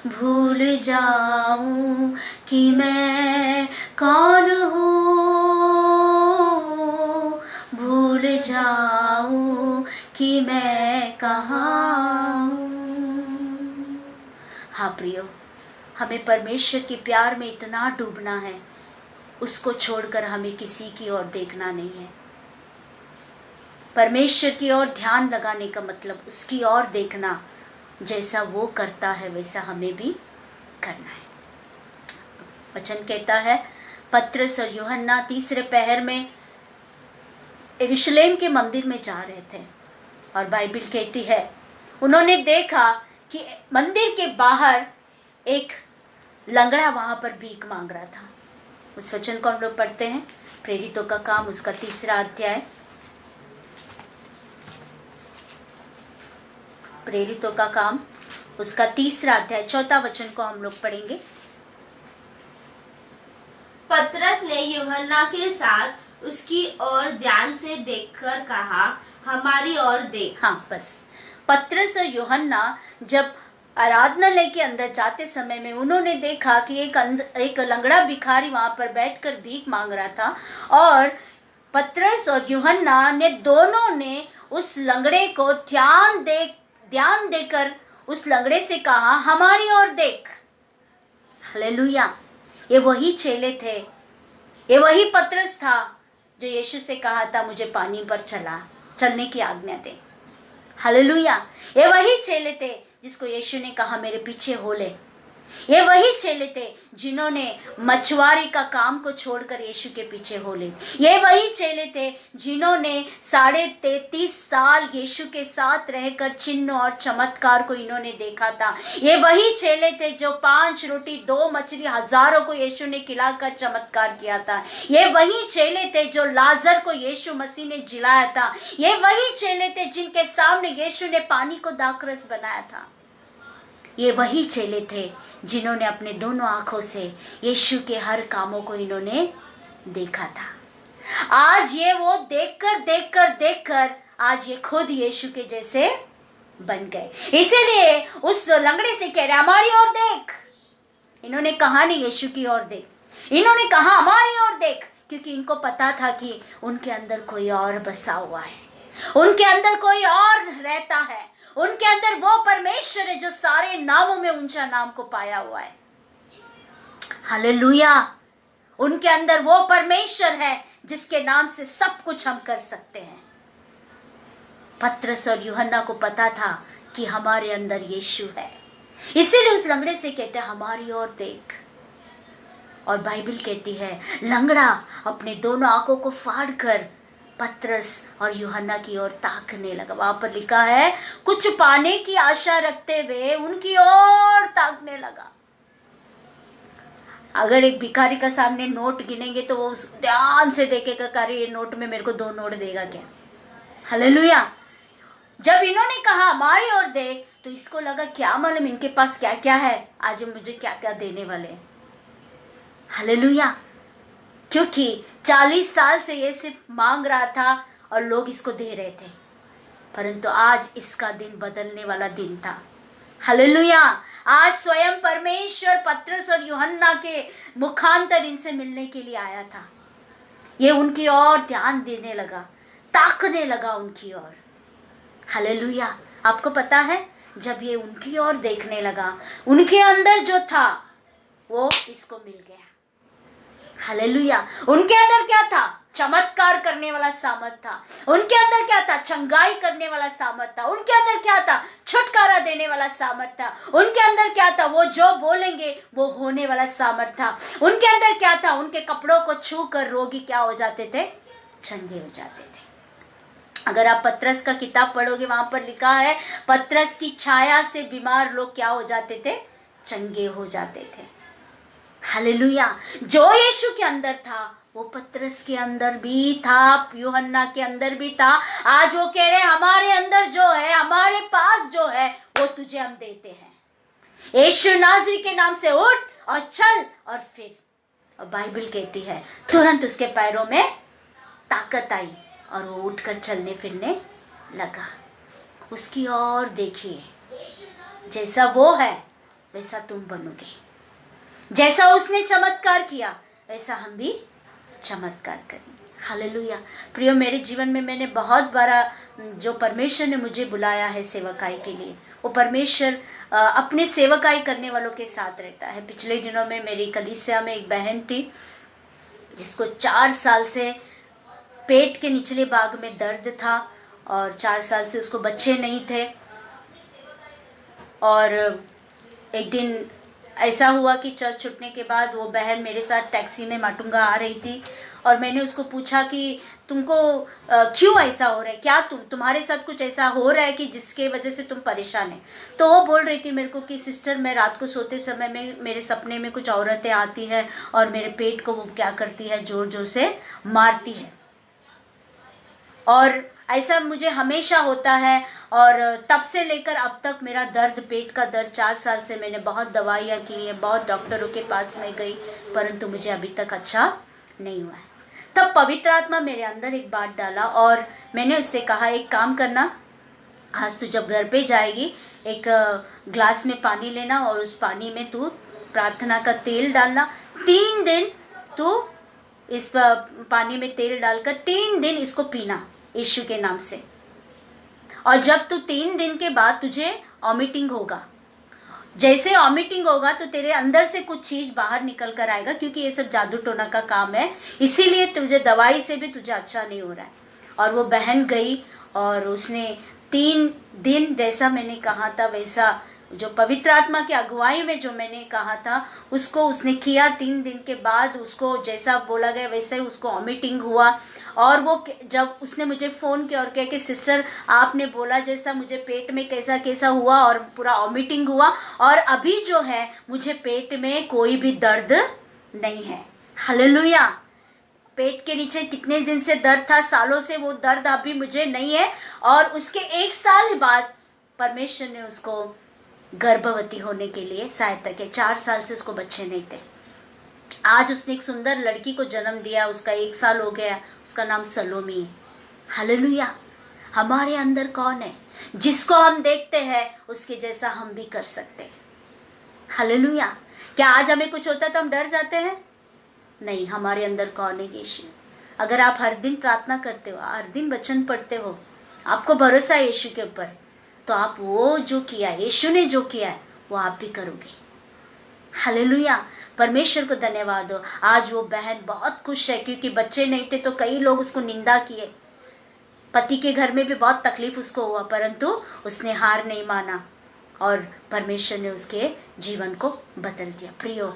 A: भूल जाऊं कि मैं कौन हूँ, भूल जाऊं कि मैं कहाँ हूँ। हाँ प्रियो, हमें परमेश्वर के प्यार में इतना डूबना है, उसको छोड़कर हमें किसी की ओर देखना नहीं है। परमेश्वर की ओर ध्यान लगाने का मतलब उसकी ओर देखना, जैसा वो करता है वैसा हमें भी करना है। वचन कहता है पतरस और यूहन्ना तीसरे पहर में यरूशलेम के मंदिर में जा रहे थे, और बाइबल कहती है उन्होंने देखा कि मंदिर के बाहर एक लंगड़ा वहां पर भीख मांग रहा था। उस वचन को हम लोग पढ़ते हैं प्रेरितों का काम उसका 3रा अध्याय, प्रेरितों का काम उसका 3रा अध्याय 4था वचन को हम लोग पढ़ेंगे।
B: पतरस ने यूहन्ना के साथ उसकी ओर ध्यान से देखकर कहा, हमारी ओर देख।
A: हाँ, बस पतरस और यूहन्ना जब आराधनालय के अंदर जाते समय में उन्होंने देखा कि एक लंगड़ा भिखारी वहां पर बैठकर भीख मांग रहा था, और पतरस और यूहन्ना ने दोनों ने उस लंगड़े को ध्यान देकर उस लंगड़े से कहा, हमारी ओर देख। हालेलुया। ये वही चेले थे, ये वही पतरस था जो यीशु से कहा था, मुझे पानी पर चलने की आज्ञा दे। हालेलुया। ये वही चेले थे जिसको यीशु ने कहा, मेरे पीछे हो ले। ये वही चेले थे जिन्होंने मछुआरे का काम को छोड़कर यीशु के पीछे हो ले। ये वही चेले थे जिन्होंने 33.5 साल यीशु के साथ रहकर चिन्ह और चमत्कार को इन्होंने देखा था। ये वही चेले थे जो 5 रोटी 2 मछली हजारों को यीशु ने खिलाकर चमत्कार किया था। ये वही चेले थे जो लाजर को यीशु मसीह ने जिलाया था। ये वही चेले थे जिनके सामने यीशु ने पानी को दाखरस बनाया था। ये वही चेले थे जिन्होंने अपने दोनों आंखों से यीशु के हर कामों को इन्होंने देखा था। आज ये वो देखकर आज ये खुद यीशु के जैसे बन गए। इसीलिए उस लंगड़े से कह रहे, हमारी ओर देख। इन्होंने कहा नहीं यीशु की ओर देख, इन्होंने कहा हमारी ओर देख, क्योंकि इनको पता था कि उनके अंदर कोई और बसा हुआ है, उनके अंदर कोई और रहता है, उनके अंदर वो परमेश्वर है जो सारे नामों में ऊंचा नाम को पाया हुआ है। हालेलुया। उनके अंदर वो परमेश्वर है जिसके नाम से सब कुछ हम कर सकते हैं। पतरस और यूहन्ना को पता था कि हमारे अंदर यीशु है, इसीलिए उस लंगड़े से कहते हैं, हमारी ओर देख। और बाइबल कहती है लंगड़ा अपने दोनों आंखों को फाड़कर पतरस और यूहन्ना की ओर ताकने लगा। वहां पर लिखा है, कुछ पाने की आशा रखते हुए उनकी ओर ताकने लगा। अगर एक भिखारी का सामने नोट गिनेंगे तो वो ध्यान से देखेगा, अरे ये नोट में मेरे को 2 नोट देगा क्या। हालेलुया। जब इन्होंने कहा हमारी ओर देख, तो इसको लगा क्या मालूम इनके पास क्या क्या है, आज मुझे क्या क्या देने वाले हैं। हालेलुया। क्योंकि 40 साल से ये सिर्फ मांग रहा था और लोग इसको दे रहे थे, परंतु आज इसका दिन बदलने वाला दिन था। हालेलुया। आज स्वयं परमेश्वर पतरस और यूहन्ना के मुखांतर इनसे मिलने के लिए आया था। ये उनकी ओर ध्यान देने लगा, ताकने लगा उनकी ओर। हालेलुया। आपको पता है, जब ये उनकी ओर देखने लगा, उनके अंदर जो था वो इसको मिल गया। हालेलुया। उनके अंदर क्या था? चमत्कार करने वाला सामर्थ था। उनके अंदर क्या था? चंगाई करने वाला सामर्थ था। उनके अंदर क्या था? छुटकारा देने वाला सामर्थ था। उनके अंदर क्या था? वो जो बोलेंगे वो होने वाला सामर्थ था। उनके अंदर क्या था? उनके कपड़ों को छू कर रोगी क्या हो जाते थे? चंगे हो जाते थे। अगर आप पतरस का किताब पढ़ोगे, वहां पर लिखा है पतरस की छाया से बीमार लोग क्या हो जाते थे? चंगे हो जाते थे। हालेलुया। जो यीशु के अंदर था वो पतरस के अंदर भी था, यूहन्ना के अंदर भी था। आज वो कह रहे हैं हमारे अंदर जो है, हमारे पास जो है, वो तुझे हम देते हैं। यीशु नाज़री के नाम से उठ और चल। और फिर और बाइबल कहती है तुरंत उसके पैरों में ताकत आई और वो उठकर चलने फिरने लगा। उसकी ओर देखिए, जैसा वो है वैसा तुम बनोगे। जैसा उसने चमत्कार किया वैसा हम भी चमत्कार करेंगे। हालेलुया। प्रियो, मेरे जीवन में मैंने बहुत बार जो परमेश्वर ने मुझे बुलाया है सेवकाई के लिए, वो परमेश्वर अपने सेवकाई करने वालों के साथ रहता है। पिछले दिनों में मेरी कलीसिया में एक बहन थी जिसको 4 साल से पेट के निचले भाग में दर्द था और 4 साल से उसको बच्चे नहीं थे। और एक दिन ऐसा हुआ कि चर्च छूटने के बाद वो बहन मेरे साथ टैक्सी में माटुंगा आ रही थी और मैंने उसको पूछा कि तुमको क्यों ऐसा हो रहा है, क्या तुम्हारे साथ कुछ ऐसा हो रहा है कि जिसके वजह से तुम परेशान है। तो वो बोल रही थी मेरे को कि सिस्टर, मैं रात को सोते समय में मेरे सपने में कुछ औरतें आती है और मेरे पेट को वो क्या करती है, जोर जोर से मारती है, और ऐसा मुझे हमेशा होता है। और तब से लेकर अब तक मेरा दर्द, पेट का दर्द, 4 साल से मैंने बहुत दवाइयाँ की है, बहुत डॉक्टरों के पास में गई, परंतु मुझे अभी तक अच्छा नहीं हुआ है। तब पवित्र आत्मा मेरे अंदर एक बात डाला और मैंने उससे कहा, एक काम करना, आज तू जब घर पे जाएगी एक ग्लास में पानी लेना और उस पानी में तू प्रार्थना का तेल डालना। 3 दिन तू इस पानी में तेल डालकर 3 दिन इसको पीना यीशु के नाम से। और जब तू 3 दिन के बाद तुझे वॉमिटिंग होगा, जैसे वॉमिटिंग होगा तो तेरे अंदर से कुछ चीज बाहर निकल कर आएगा, क्योंकि ये सब जादू टोना का काम है, इसीलिए तुझे दवाई से भी तुझे अच्छा नहीं हो रहा है। और वो बहन गई और उसने 3 दिन जैसा मैंने कहा था वैसा, जो पवित्र आत्मा की अगुवाई में जो मैंने कहा था उसको उसने किया। 3 दिन के बाद उसको जैसा बोला गया वैसे ही उसको वॉमिटिंग हुआ। और वो जब उसने मुझे फ़ोन किया और कहा कि सिस्टर, आपने बोला जैसा मुझे पेट में कैसा कैसा हुआ और पूरा वॉमिटिंग हुआ, और अभी जो है मुझे पेट में कोई भी दर्द नहीं है। हालेलुया। पेट के नीचे कितने दिन से दर्द था, सालों से, वो दर्द अभी मुझे नहीं है। और उसके 1 साल बाद परमेश्वर ने उसको गर्भवती होने के लिए सहायता की। 4 साल से उसको बच्चे नहीं थे। आज उसने एक सुंदर लड़की को जन्म दिया, उसका 1 साल हो गया, उसका नाम सलोमी है। हालेलुया। हमारे अंदर कौन है? जिसको हम देखते हैं उसके जैसा हम भी कर सकते हैं। हालेलुया। क्या आज हमें कुछ होता है तो हम डर जाते हैं? नहीं, हमारे अंदर कौन है? यीशु। अगर आप हर दिन प्रार्थना करते हो, हर दिन वचन पढ़ते हो, आपको भरोसा है यीशु के ऊपर, तो आप वो जो किया है, यीशु ने जो किया है, वो आप भी करोगे। हालेलुया। परमेश्वर को धन्यवाद हो। आज वो बहन बहुत खुश है, क्योंकि बच्चे नहीं थे तो कई लोग उसको निंदा किए, पति के घर में भी बहुत तकलीफ उसको हुआ, परंतु उसने हार नहीं माना और परमेश्वर ने उसके जीवन को बदल दिया। प्रियो,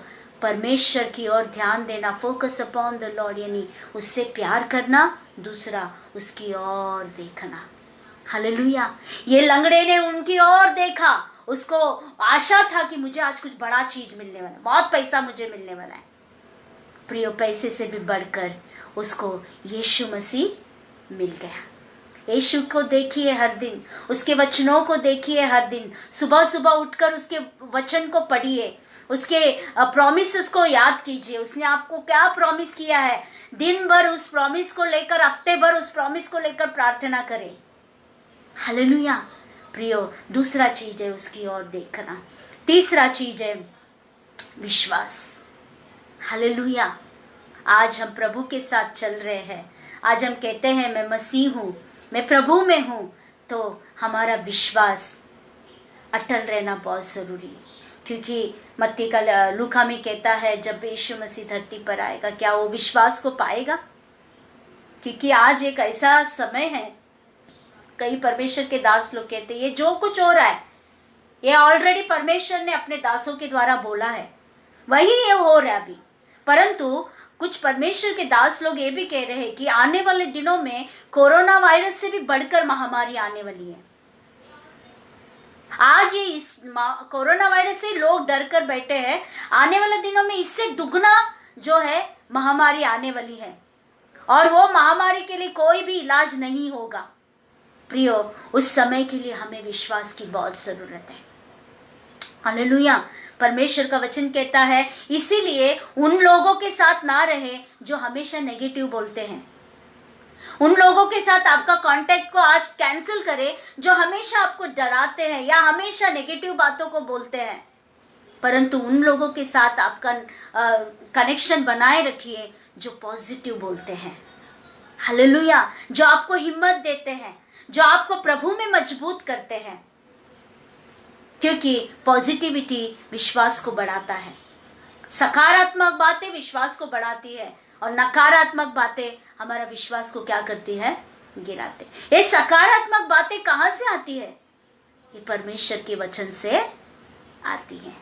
A: परमेश्वर की ओर ध्यान देना, फोकस अपॉन द लॉर्ड, यानी उससे प्यार करना, दूसरा उसकी ओर देखना। हालेलुया। ये लंगड़े ने उनकी ओर देखा, उसको आशा था कि मुझे आज कुछ बड़ा चीज मिलने वाला है, बहुत पैसा मुझे मिलने वाला है। प्रियो, पैसे से भी बढ़कर उसको यीशु मसीह मिल गया। यीशु को देखिए हर दिन, उसके वचनों को देखिए हर दिन, सुबह सुबह उठकर उसके वचन को पढ़िए, उसके प्रॉमिसेस को याद कीजिए। उसने आपको क्या प्रॉमिस किया है, दिन भर उस प्रॉमिस को लेकर, हफ्ते भर उस प्रॉमिस को लेकर प्रार्थना करें। हालेलुया। प्रियो, दूसरा चीज है उसकी ओर देखना। तीसरा चीज है विश्वास। हालेलुया। आज हम प्रभु के साथ चल रहे हैं, आज हम कहते हैं मैं मसीह हूं, मैं प्रभु में हूं, तो हमारा विश्वास अटल रहना बहुत जरूरी है। क्योंकि मत्ती का लूका में कहता है जब यीशु मसीह धरती पर आएगा, क्या वो विश्वास को पाएगा? क्योंकि आज एक ऐसा समय है, कई परमेश्वर के दास लोग कहते हैं ये जो कुछ हो रहा है ये ऑलरेडी परमेश्वर ने अपने दासों के द्वारा बोला है, वही ये हो रहा है अभी। परंतु कुछ परमेश्वर के दास लोग ये भी कह रहे हैं कि आने वाले दिनों में कोरोना वायरस से भी बढ़कर महामारी आने वाली है। आज ये इस कोरोना वायरस से लोग डर कर बैठे हैं, आने वाले दिनों में इससे दुगना जो है महामारी आने वाली है, और वो महामारी के लिए कोई भी इलाज नहीं होगा। प्रियो, उस समय के लिए हमें विश्वास की बहुत जरूरत है। हालेलुया। परमेश्वर का वचन कहता है इसीलिए उन लोगों के साथ ना रहे जो हमेशा नेगेटिव बोलते हैं, उन लोगों के साथ आपका कांटेक्ट को आज कैंसिल करें जो हमेशा आपको डराते हैं या हमेशा नेगेटिव बातों को बोलते हैं, परंतु उन लोगों के साथ आपका कनेक्शन बनाए रखिए जो पॉजिटिव बोलते हैं। हालेलुया। जो आपको हिम्मत देते हैं, जो आपको प्रभु में मजबूत करते हैं, क्योंकि पॉजिटिविटी विश्वास को बढ़ाता है। सकारात्मक बातें विश्वास को बढ़ाती है और नकारात्मक बातें हमारा विश्वास को क्या करती है? गिराते। ये सकारात्मक बातें कहां से आती है? ये परमेश्वर के वचन से आती है।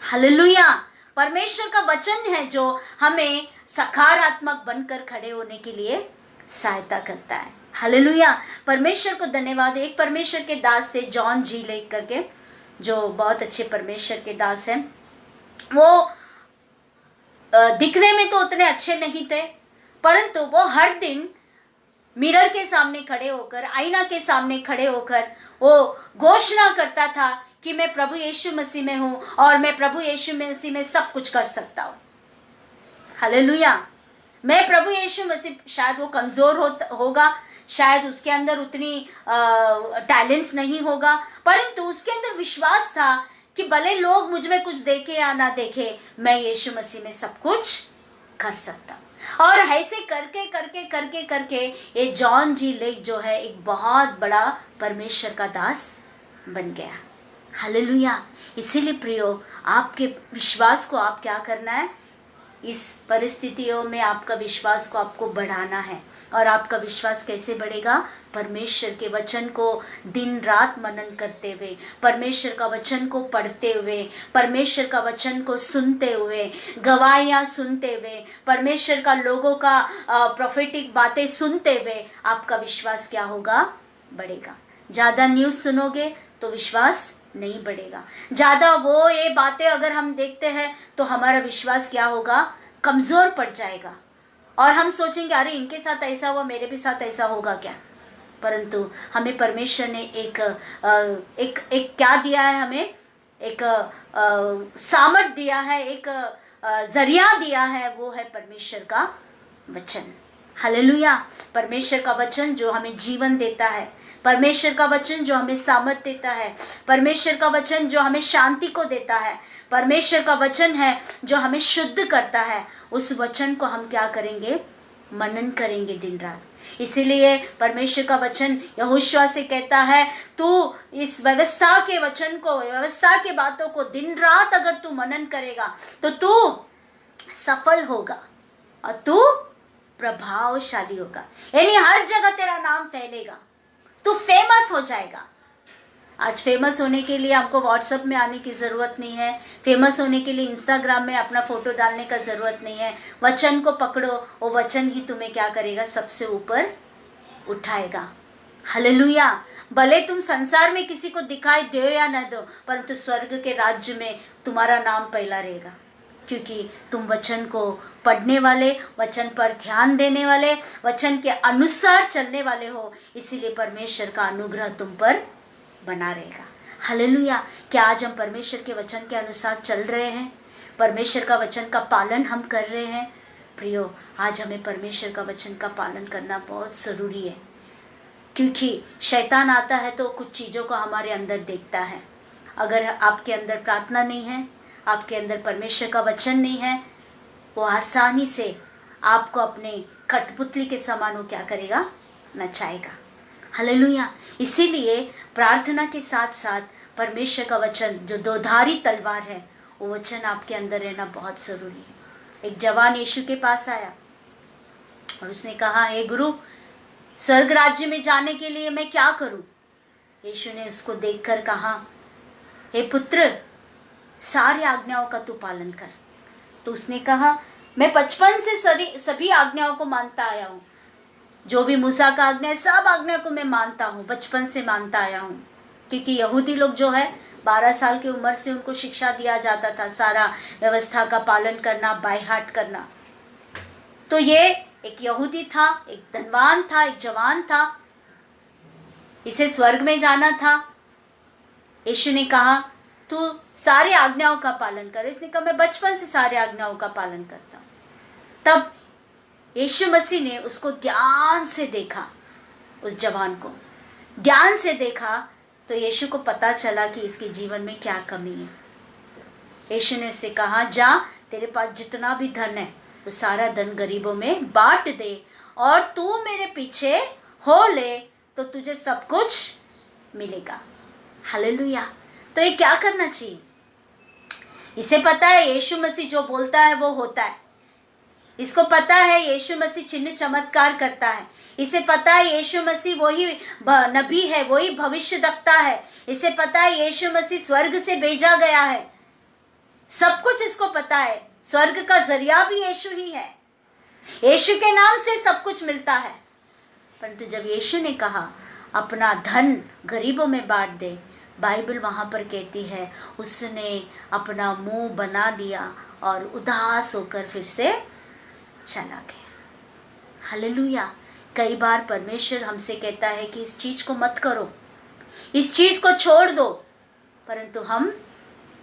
A: हालेलुया। परमेश्वर का वचन है जो हमें सकारात्मक बनकर खड़े होने के लिए सहायता करता है। हालेलुया, परमेश्वर को धन्यवाद। एक परमेश्वर के दास से जॉन जी लेक करके, जो बहुत अच्छे परमेश्वर के दास हैं। वो दिखने में तो उतने अच्छे नहीं थे, परंतु वो हर दिन मिरर के सामने खड़े होकर, आईना के सामने खड़े होकर वो घोषणा करता था कि मैं प्रभु यीशु मसीह में हूं और मैं प्रभु यीशु मसीह में सब कुछ कर सकता हूं। हालेलुया, मैं प्रभु यीशु मसीह, शायद वो कमजोर होगा, शायद उसके अंदर उतनी टैलेंट्स नहीं होगा, परंतु उसके अंदर विश्वास था कि भले लोग मुझ में कुछ देखे या ना देखे, मैं यीशु मसीह में सब कुछ कर सकता हूं। और ऐसे करके करके करके करके ये जॉन जी लेक जो है एक बहुत बड़ा परमेश्वर का दास बन गया। हालेलुया, इसीलिए प्रियो, आपके विश्वास को आप क्या करना है, इस परिस्थितियों में आपका विश्वास को आपको बढ़ाना है। और आपका विश्वास कैसे बढ़ेगा? परमेश्वर के वचन को दिन रात मनन करते हुए, परमेश्वर का वचन को पढ़ते हुए, परमेश्वर का वचन को सुनते हुए, गवाहियां सुनते हुए, परमेश्वर का लोगों का प्रोफेटिक बातें सुनते हुए आपका विश्वास क्या होगा? बढ़ेगा। ज्यादा न्यूज सुनोगे तो विश्वास नहीं बढ़ेगा। ज्यादा वो ये बातें अगर हम देखते हैं तो हमारा विश्वास क्या होगा? कमजोर पड़ जाएगा और हम सोचेंगे अरे इनके साथ ऐसा हुआ, मेरे भी साथ ऐसा होगा क्या। परंतु हमें परमेश्वर ने एक क्या दिया है, हमें एक सामर्थ दिया है, एक जरिया दिया है, वो है परमेश्वर का वचन। हालेलुया, परमेश्वर का वचन जो हमें जीवन देता है, परमेश्वर का वचन जो हमें सामर्थ देता है, परमेश्वर का वचन जो हमें शांति को देता है, परमेश्वर का वचन है जो हमें शुद्ध करता है। उस वचन को हम क्या करेंगे? मनन करेंगे दिन रात। इसीलिए परमेश्वर का वचन यहोशुआ से कहता है, तू इस व्यवस्था के वचन को, व्यवस्था के बातों को दिन रात अगर तू मनन करेगा तो तू सफल होगा और तू प्रभावशाली होगा। यानी हर जगह तेरा नाम फैलेगा, तू फेमस हो जाएगा। आज फेमस होने के लिए हमको व्हाट्सएप में आने की जरूरत नहीं है, फेमस होने के लिए इंस्टाग्राम में अपना फोटो डालने का जरूरत नहीं है। वचन को पकड़ो, वो वचन ही तुम्हें क्या करेगा? सबसे ऊपर उठाएगा। हालेलुया, भले तुम संसार में किसी को दिखाई दो या न दो, परंतु स्वर्ग के राज्य में तुम्हारा नाम पहला रहेगा, क्योंकि तुम वचन को पढ़ने वाले, वचन पर ध्यान देने वाले, वचन के अनुसार चलने वाले हो। इसीलिए परमेश्वर का अनुग्रह तुम पर बना रहेगा। हालेलुया, क्या आज हम परमेश्वर के वचन के अनुसार चल रहे हैं? परमेश्वर का वचन का पालन हम कर रहे हैं? प्रियो, आज हमें परमेश्वर का वचन का पालन करना बहुत जरूरी है, क्योंकि शैतान आता है तो कुछ चीजों को हमारे अंदर देखता है। अगर आपके अंदर प्रार्थना नहीं है, आपके अंदर परमेश्वर का वचन नहीं है, वो आसानी से आपको अपने कठपुतली के समान वो क्या करेगा? नचाएगा। हालेलुया, इसीलिए प्रार्थना के साथ साथ परमेश्वर का वचन जो दोधारी तलवार है, वो वचन आपके अंदर रहना बहुत जरूरी है। एक जवान यीशु के पास आया और उसने कहा, हे गुरु, स्वर्ग राज्य में जाने के लिए मैं क्या करूं? यीशु ने उसको देखकर कहा, हे पुत्र, सारी आज्ञाओं का तू पालन कर। तो उसने कहा, मैं बचपन से सभी आज्ञाओं को मानता आया हूं, जो भी मूसा का आज्ञा है सब आज्ञा को मैं मानता हूँ, बचपन से मानता आया हूँ। क्योंकि यहूदी लोग जो है 12 साल की उम्र से उनको शिक्षा दिया जाता था सारा व्यवस्था का पालन करना, बाय हार्ट करना। तो ये एक यहूदी था, एक धनवान था, एक जवान था, इसे स्वर्ग में जाना था। यीशु ने कहा, तू सारी आज्ञाओं का पालन कर। इसने कहा, मैं बचपन से सारी आज्ञाओं का पालन करता हूँ। तब यीशु मसीह ने उसको ध्यान से देखा, उस जवान को ध्यान से देखा, तो यीशु को पता चला कि इसके जीवन में क्या कमी है। यीशु ने उससे कहा, जा, तेरे पास जितना भी धन है तो सारा धन गरीबों में बांट दे और तू मेरे पीछे हो ले तो तुझे सब कुछ मिलेगा। हालेलुया, तो ये क्या करना चाहिए? इसे पता है यीशु मसीह जो बोलता है वो होता है। इसको पता है यीशु मसीह चिन्ह चमत्कार करता है। इसे पता है यीशु मसीह वही नबी है, वही भविष्य वक्ता है। इसे पता है यीशु मसीह स्वर्ग से भेजा गया है। सब कुछ इसको पता है। स्वर्ग का जरिया भी यीशु ही है। यीशु के नाम से सब कुछ मिलता है। परंतु जब यीशु ने कहा अपना धन गरीबों में बांट दे, बाइबल वहां पर कहती है उसने अपना मुंह बना लिया और उदास होकर फिर से चला गया। हालेलुया। कई बार परमेश्वर हमसे कहता है कि इस चीज को मत करो, इस चीज को छोड़ दो, परंतु हम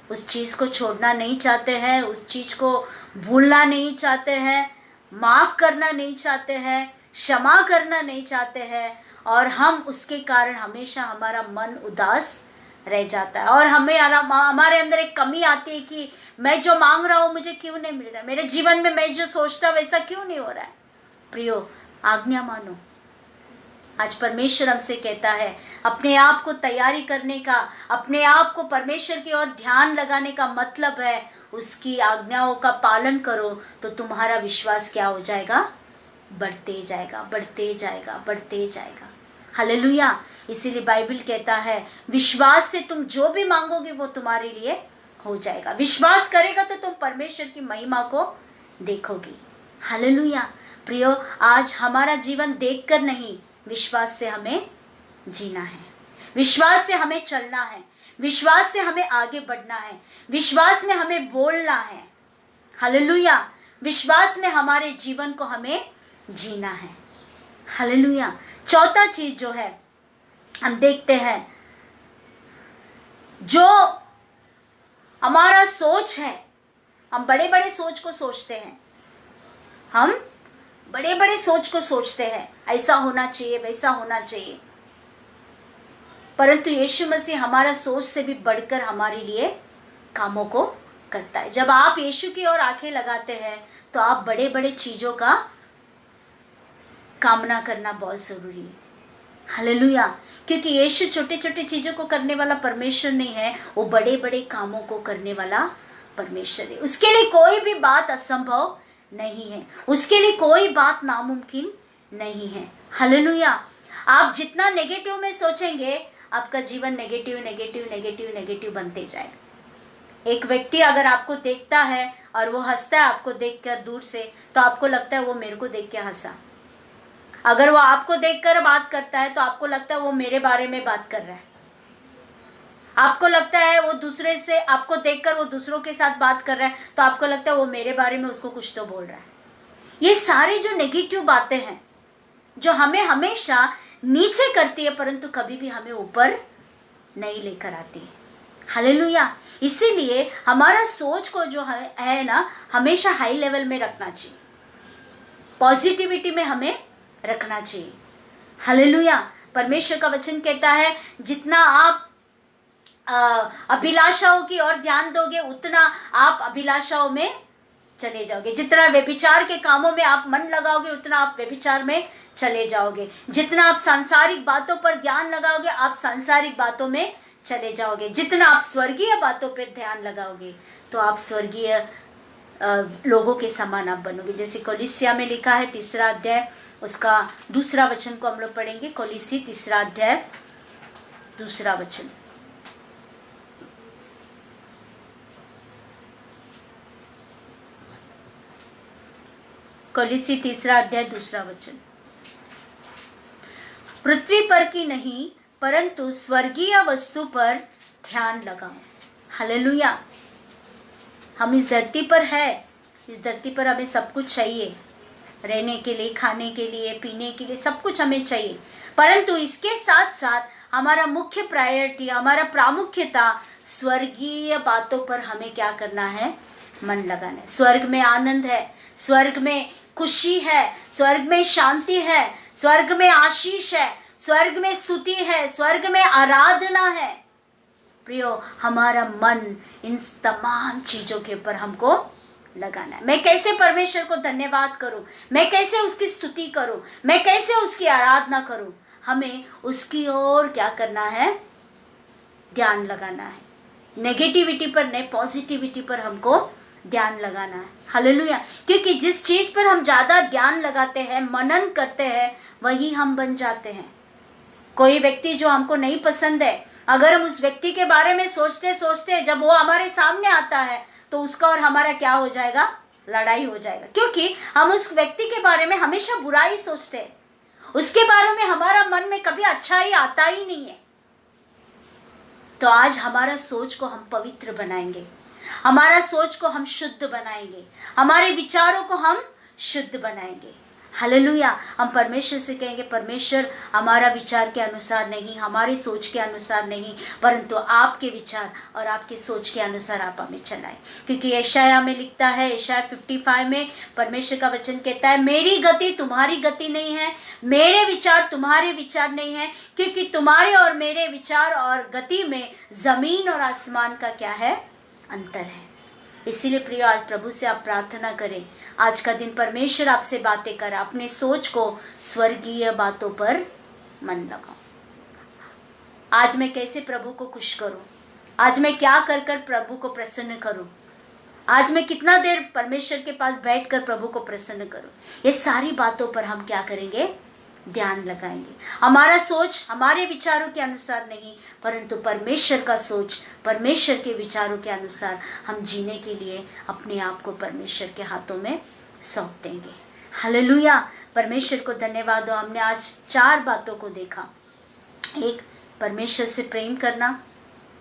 A: उस चीज को छोड़ना नहीं चाहते हैं, उस चीज को भूलना नहीं चाहते हैं, माफ करना नहीं चाहते हैं, क्षमा करना नहीं चाहते हैं, और हम उसके कारण हमेशा हमारा मन उदास रह जाता है और हमारे अंदर एक कमी आती है कि मैं जो मांग रहा हूं मुझे क्यों नहीं मिल रहा है, मेरे जीवन में मैं जो सोचता वैसा क्यों नहीं हो रहा है। प्रियो, आज्ञा मानो। आज परमेश्वर हमसे कहता है अपने आप को तैयारी करने का, अपने आप को परमेश्वर की ओर ध्यान लगाने का मतलब है उसकी आज्ञाओं का पालन करो, तो तुम्हारा विश्वास क्या हो जाएगा? बढ़ते जाएगा, बढ़ते जाएगा, बढ़ते जाएगा। हालेलुया। इसीलिए बाइबल कहता है विश्वास से तुम जो भी मांगोगे वो तुम्हारे लिए हो जाएगा। विश्वास करेगा तो तुम परमेश्वर की महिमा को देखोगी। हालेलुया। प्रियो, आज हमारा जीवन देखकर नहीं, विश्वास से हमें जीना है, विश्वास से हमें चलना है, विश्वास से हमें आगे बढ़ना है, विश्वास में हमें बोलना है। हालेलुया। विश्वास में हमारे जीवन को हमें जीना है। हालेलुया। चौथा चीज जो है हम देखते हैं, जो हमारा सोच है, हम बड़े बड़े सोच को सोचते हैं, हम बड़े बड़े सोच को सोचते हैं, ऐसा होना चाहिए, वैसा होना चाहिए, परंतु यीशु मसीह हमारा सोच से भी बढ़कर हमारे लिए कामों को करता है। जब आप यीशु की ओर आंखें लगाते हैं तो आप बड़े बड़े चीजों का कामना करना बहुत जरूरी है। हालेलुया। क्योंकि यीशु छोटे छोटे चीजों को करने वाला परमेश्वर नहीं है, वो बड़े बड़े कामों को करने वाला परमेश्वर है। उसके लिए कोई भी बात असंभव नहीं है, उसके लिए कोई बात नामुमकिन नहीं है। हालेलुया। आप जितना नेगेटिव में सोचेंगे आपका जीवन नेगेटिव नेगेटिव नेगेटिव नेगेटिव बनते जाएगा। एक व्यक्ति अगर आपको देखता है और वो हंसता है आपको देखकर दूर से, तो आपको लगता है वो मेरे को देख के हंसा। अगर वो आपको देखकर बात करता है तो आपको लगता है वो मेरे बारे में बात कर रहा है। आपको लगता है वो दूसरे से, आपको देखकर वो दूसरों के साथ बात कर रहा है तो आपको लगता है वो मेरे बारे में उसको कुछ तो बोल रहा है। ये सारे जो नेगेटिव बातें हैं जो हमें हमेशा नीचे करती है, परंतु कभी भी हमें ऊपर नहीं लेकर आती है। हालेलुया। इसीलिए हमारा सोच को जो है ना, हमेशा हाई लेवल में रखना चाहिए, पॉजिटिविटी में हमें रखना चाहिए। हालेलुया। परमेश्वर का वचन कहता है जितना आप अभिलाषाओं की ओर ध्यान दोगे उतना आप अभिलाषाओं में चले जाओगे। जितना व्यभिचार के कामों में आप मन लगाओगे उतना आप व्यभिचार में चले जाओगे। जितना आप सांसारिक बातों पर ध्यान लगाओगे आप सांसारिक बातों में चले जाओगे। जितना आप स्वर्गीय बातों पर ध्यान लगाओगे तो आप स्वर्गीय लोगों के समान आप बनोगे। जैसे कोलिसिया में लिखा है 3 अध्याय उसका 2 वचन को हम लोग पढ़ेंगे। कोलिसी 3 अध्याय 2 वचन। कोलिसी 3 अध्याय 2 वचन। पृथ्वी पर की नहीं परंतु स्वर्गीय वस्तु पर ध्यान लगाओ। हालेलुया। हम इस धरती पर है, इस धरती पर हमें सब कुछ चाहिए, रहने के लिए, खाने के लिए, पीने के लिए, सब कुछ हमें चाहिए, परंतु इसके साथ साथ हमारा मुख्य प्रायोरिटी, हमारा प्रामुख्यता स्वर्गीय बातों पर हमें क्या करना है? मन लगाना है। स्वर्ग में आनंद है, स्वर्ग में खुशी है, स्वर्ग में शांति है, स्वर्ग में आशीष है, स्वर्ग में स्तुति है, स्वर्ग में आराधना है। प्रियो, हमारा मन इन तमाम चीजों के ऊपर हमको लगाना है। मैं कैसे परमेश्वर को धन्यवाद करूं, मैं कैसे उसकी स्तुति करूं, मैं कैसे उसकी आराधना करूं, हमें उसकी ओर क्या करना है? ध्यान लगाना है। नेगेटिविटी पर नहीं, पॉजिटिविटी पर हमको ध्यान लगाना है। हालेलुया। क्योंकि जिस चीज पर हम ज्यादा ध्यान लगाते हैं, मनन करते हैं, वही हम बन जाते हैं। कोई व्यक्ति जो हमको नहीं पसंद है, अगर हम उस व्यक्ति के बारे में सोचते सोचते जब वो हमारे सामने आता है तो उसका और हमारा क्या हो जाएगा, लड़ाई हो जाएगा, क्योंकि हम उस व्यक्ति के बारे में हमेशा बुरा ही सोचते हैं, उसके बारे में हमारा मन में कभी अच्छा ही आता ही नहीं है। तो आज हमारा सोच को हम पवित्र बनाएंगे, हमारा सोच को हम शुद्ध बनाएंगे, हमारे विचारों को हम शुद्ध बनाएंगे। हालेलुया। हम परमेश्वर से कहेंगे, परमेश्वर हमारा विचार के अनुसार नहीं, हमारी सोच के अनुसार नहीं, परंतु आपके विचार और आपके सोच के अनुसार आप हमें चलाएं। क्योंकि यशाया में लिखता है, यशाया 55 में परमेश्वर का वचन कहता है, मेरी गति तुम्हारी गति नहीं है, मेरे विचार तुम्हारे विचार नहीं है, क्योंकि तुम्हारे और मेरे विचार और गति में जमीन और आसमान का क्या है, अंतर है। इसीलिए प्रिय, आज प्रभु से आप प्रार्थना करें, आज का दिन परमेश्वर आपसे बातें करे, अपने सोच को स्वर्गीय बातों पर मन लगाओ। आज मैं कैसे प्रभु को खुश करूं, आज मैं क्या कर कर प्रभु को प्रसन्न करूं, आज मैं कितना देर परमेश्वर के पास बैठकर प्रभु को प्रसन्न करूं, ये सारी बातों पर हम क्या करेंगे, ध्यान लगाएंगे। हमारा सोच हमारे विचारों के अनुसार नहीं, परंतु परमेश्वर का सोच, परमेश्वर के विचारों के अनुसार हम जीने के लिए अपने आप को परमेश्वर के हाथों में सौंप देंगे। हालेलुया। परमेश्वर को धन्यवाद दो। हमने आज 4 बातों को देखा। एक, परमेश्वर से प्रेम करना,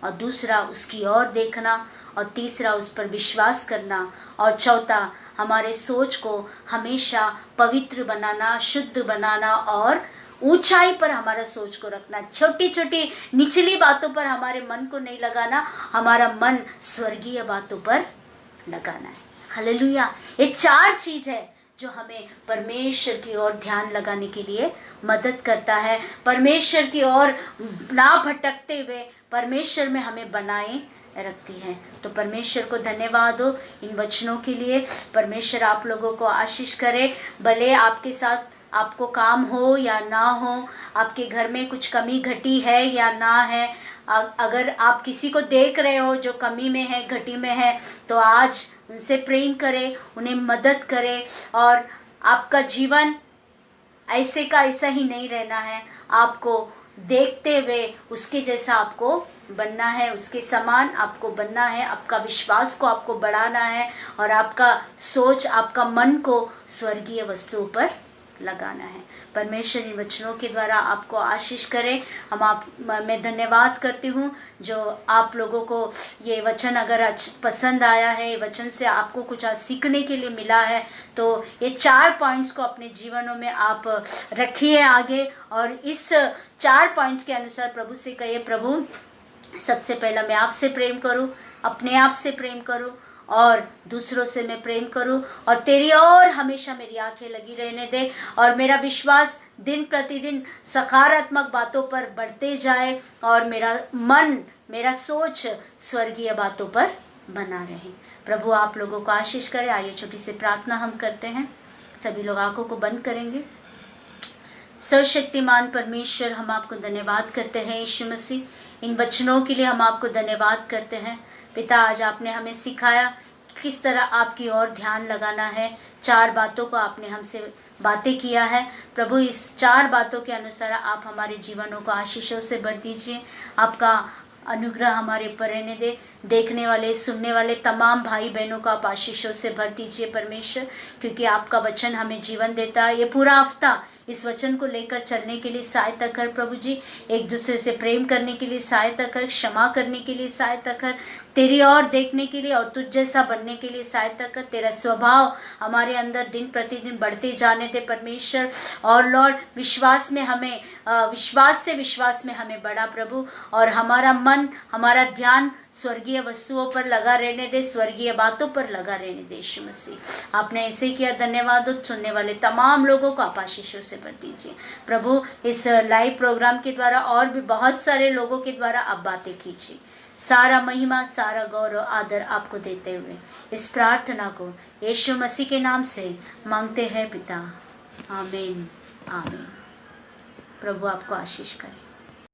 A: और दूसरा उसकी ओर देखना, और तीसरा उस पर विश्वास करना, और चौथा हमारे सोच को हमेशा पवित्र बनाना, शुद्ध बनाना, और ऊंचाई पर हमारा सोच को रखना। छोटी छोटी निचली बातों पर हमारे मन को नहीं लगाना, हमारा मन स्वर्गीय बातों पर लगाना है। हालेलुया। ये 4 चीज है जो हमें परमेश्वर की ओर ध्यान लगाने के लिए मदद करता है, परमेश्वर की ओर ना भटकते हुए परमेश्वर में हमें बनाए रखती है। तो परमेश्वर को धन्यवाद हो इन वचनों के लिए। परमेश्वर आप लोगों को आशीष करे। भले आपके साथ आपको काम हो या ना हो, आपके घर में कुछ कमी घटी है या ना है, अगर आप किसी को देख रहे हो जो कमी में है, घटी में है, तो आज उनसे प्रेम करें, उन्हें मदद करें। और आपका जीवन ऐसे का ऐसा ही नहीं रहना है, आपको देखते हुए उसके जैसा आपको बनना है, उसके समान आपको बनना है। आपका विश्वास को आपको बढ़ाना है, और आपका सोच, आपका मन को स्वर्गीय वस्तुओं पर लगाना है। परमेश्वर इन वचनों के द्वारा आपको आशीष करे। मैं धन्यवाद करती हूँ जो आप लोगों को ये वचन अगर पसंद आया है, वचन से आपको कुछ आज सीखने के लिए मिला है, तो ये 4 पॉइंट्स को अपने जीवनों में आप रखिए आगे, और इस 4 पॉइंट्स के अनुसार प्रभु से कहिए, प्रभु सबसे पहला मैं आपसे प्रेम करूं, अपने आप से प्रेम करूं, और दूसरों से मैं प्रेम करूं, और तेरी और हमेशा मेरी आंखें लगी रहने दे, और मेरा विश्वास दिन प्रतिदिन सकारात्मक बातों पर बढ़ते जाए, और मेरा मन, मेरा सोच स्वर्गीय बातों पर बना रहे। प्रभु आप लोगों को आशीष करे। आइए छोटी सी प्रार्थना हम करते हैं। सभी लोग आंखों को बंद करेंगे। सर्वशक्तिमान परमेश्वर, हम आपको धन्यवाद करते हैं यीशु मसीह, इन वचनों के लिए हम आपको धन्यवाद करते हैं। पिता, आज आपने हमें सिखाया किस तरह आपकी ओर ध्यान लगाना है। 4 बातों को आपने हमसे बातें किया है। प्रभु इस 4 बातों के अनुसार आप हमारे जीवनों को आशीषों से भर दीजिए। आपका अनुग्रह हमारे पर रहने दे। देखने वाले, सुनने वाले तमाम भाई बहनों को आप आशीषों से भर दीजिए परमेश्वर, क्योंकि आपका वचन हमें जीवन देता है। ये पूरा हफ्ता इस वचन को लेकर चलने के लिए सहायता कर प्रभु जी। एक दूसरे से प्रेम करने के लिए सहायता कर, क्षमा करने के लिए सहायता कर, तेरी ओर देखने के लिए और तुझ जैसा बनने के लिए सहायता कर। तेरा स्वभाव हमारे अंदर दिन प्रतिदिन बढ़ते जाने दे परमेश्वर। और लॉर्ड, विश्वास में हमें बढ़ा प्रभु, और हमारा मन, हमारा ध्यान स्वर्गीय वस्तुओं पर लगा रहने दे, स्वर्गीय बातों पर लगा रहने दे। यीशु मसीह, आपने ऐसे किया। धन्यवाद। सुनने वाले तमाम लोगों को आप आशीषों से भर दीजिए प्रभु। इस लाइव प्रोग्राम के द्वारा और भी बहुत सारे लोगों के द्वारा आप बातें कीजिए। सारा महिमा, सारा गौरव, आदर आपको देते हुए इस प्रार्थना को यीशु मसीह के नाम से मांगते हैं पिता। आमीन, आमीन। प्रभु आपको आशीष करे।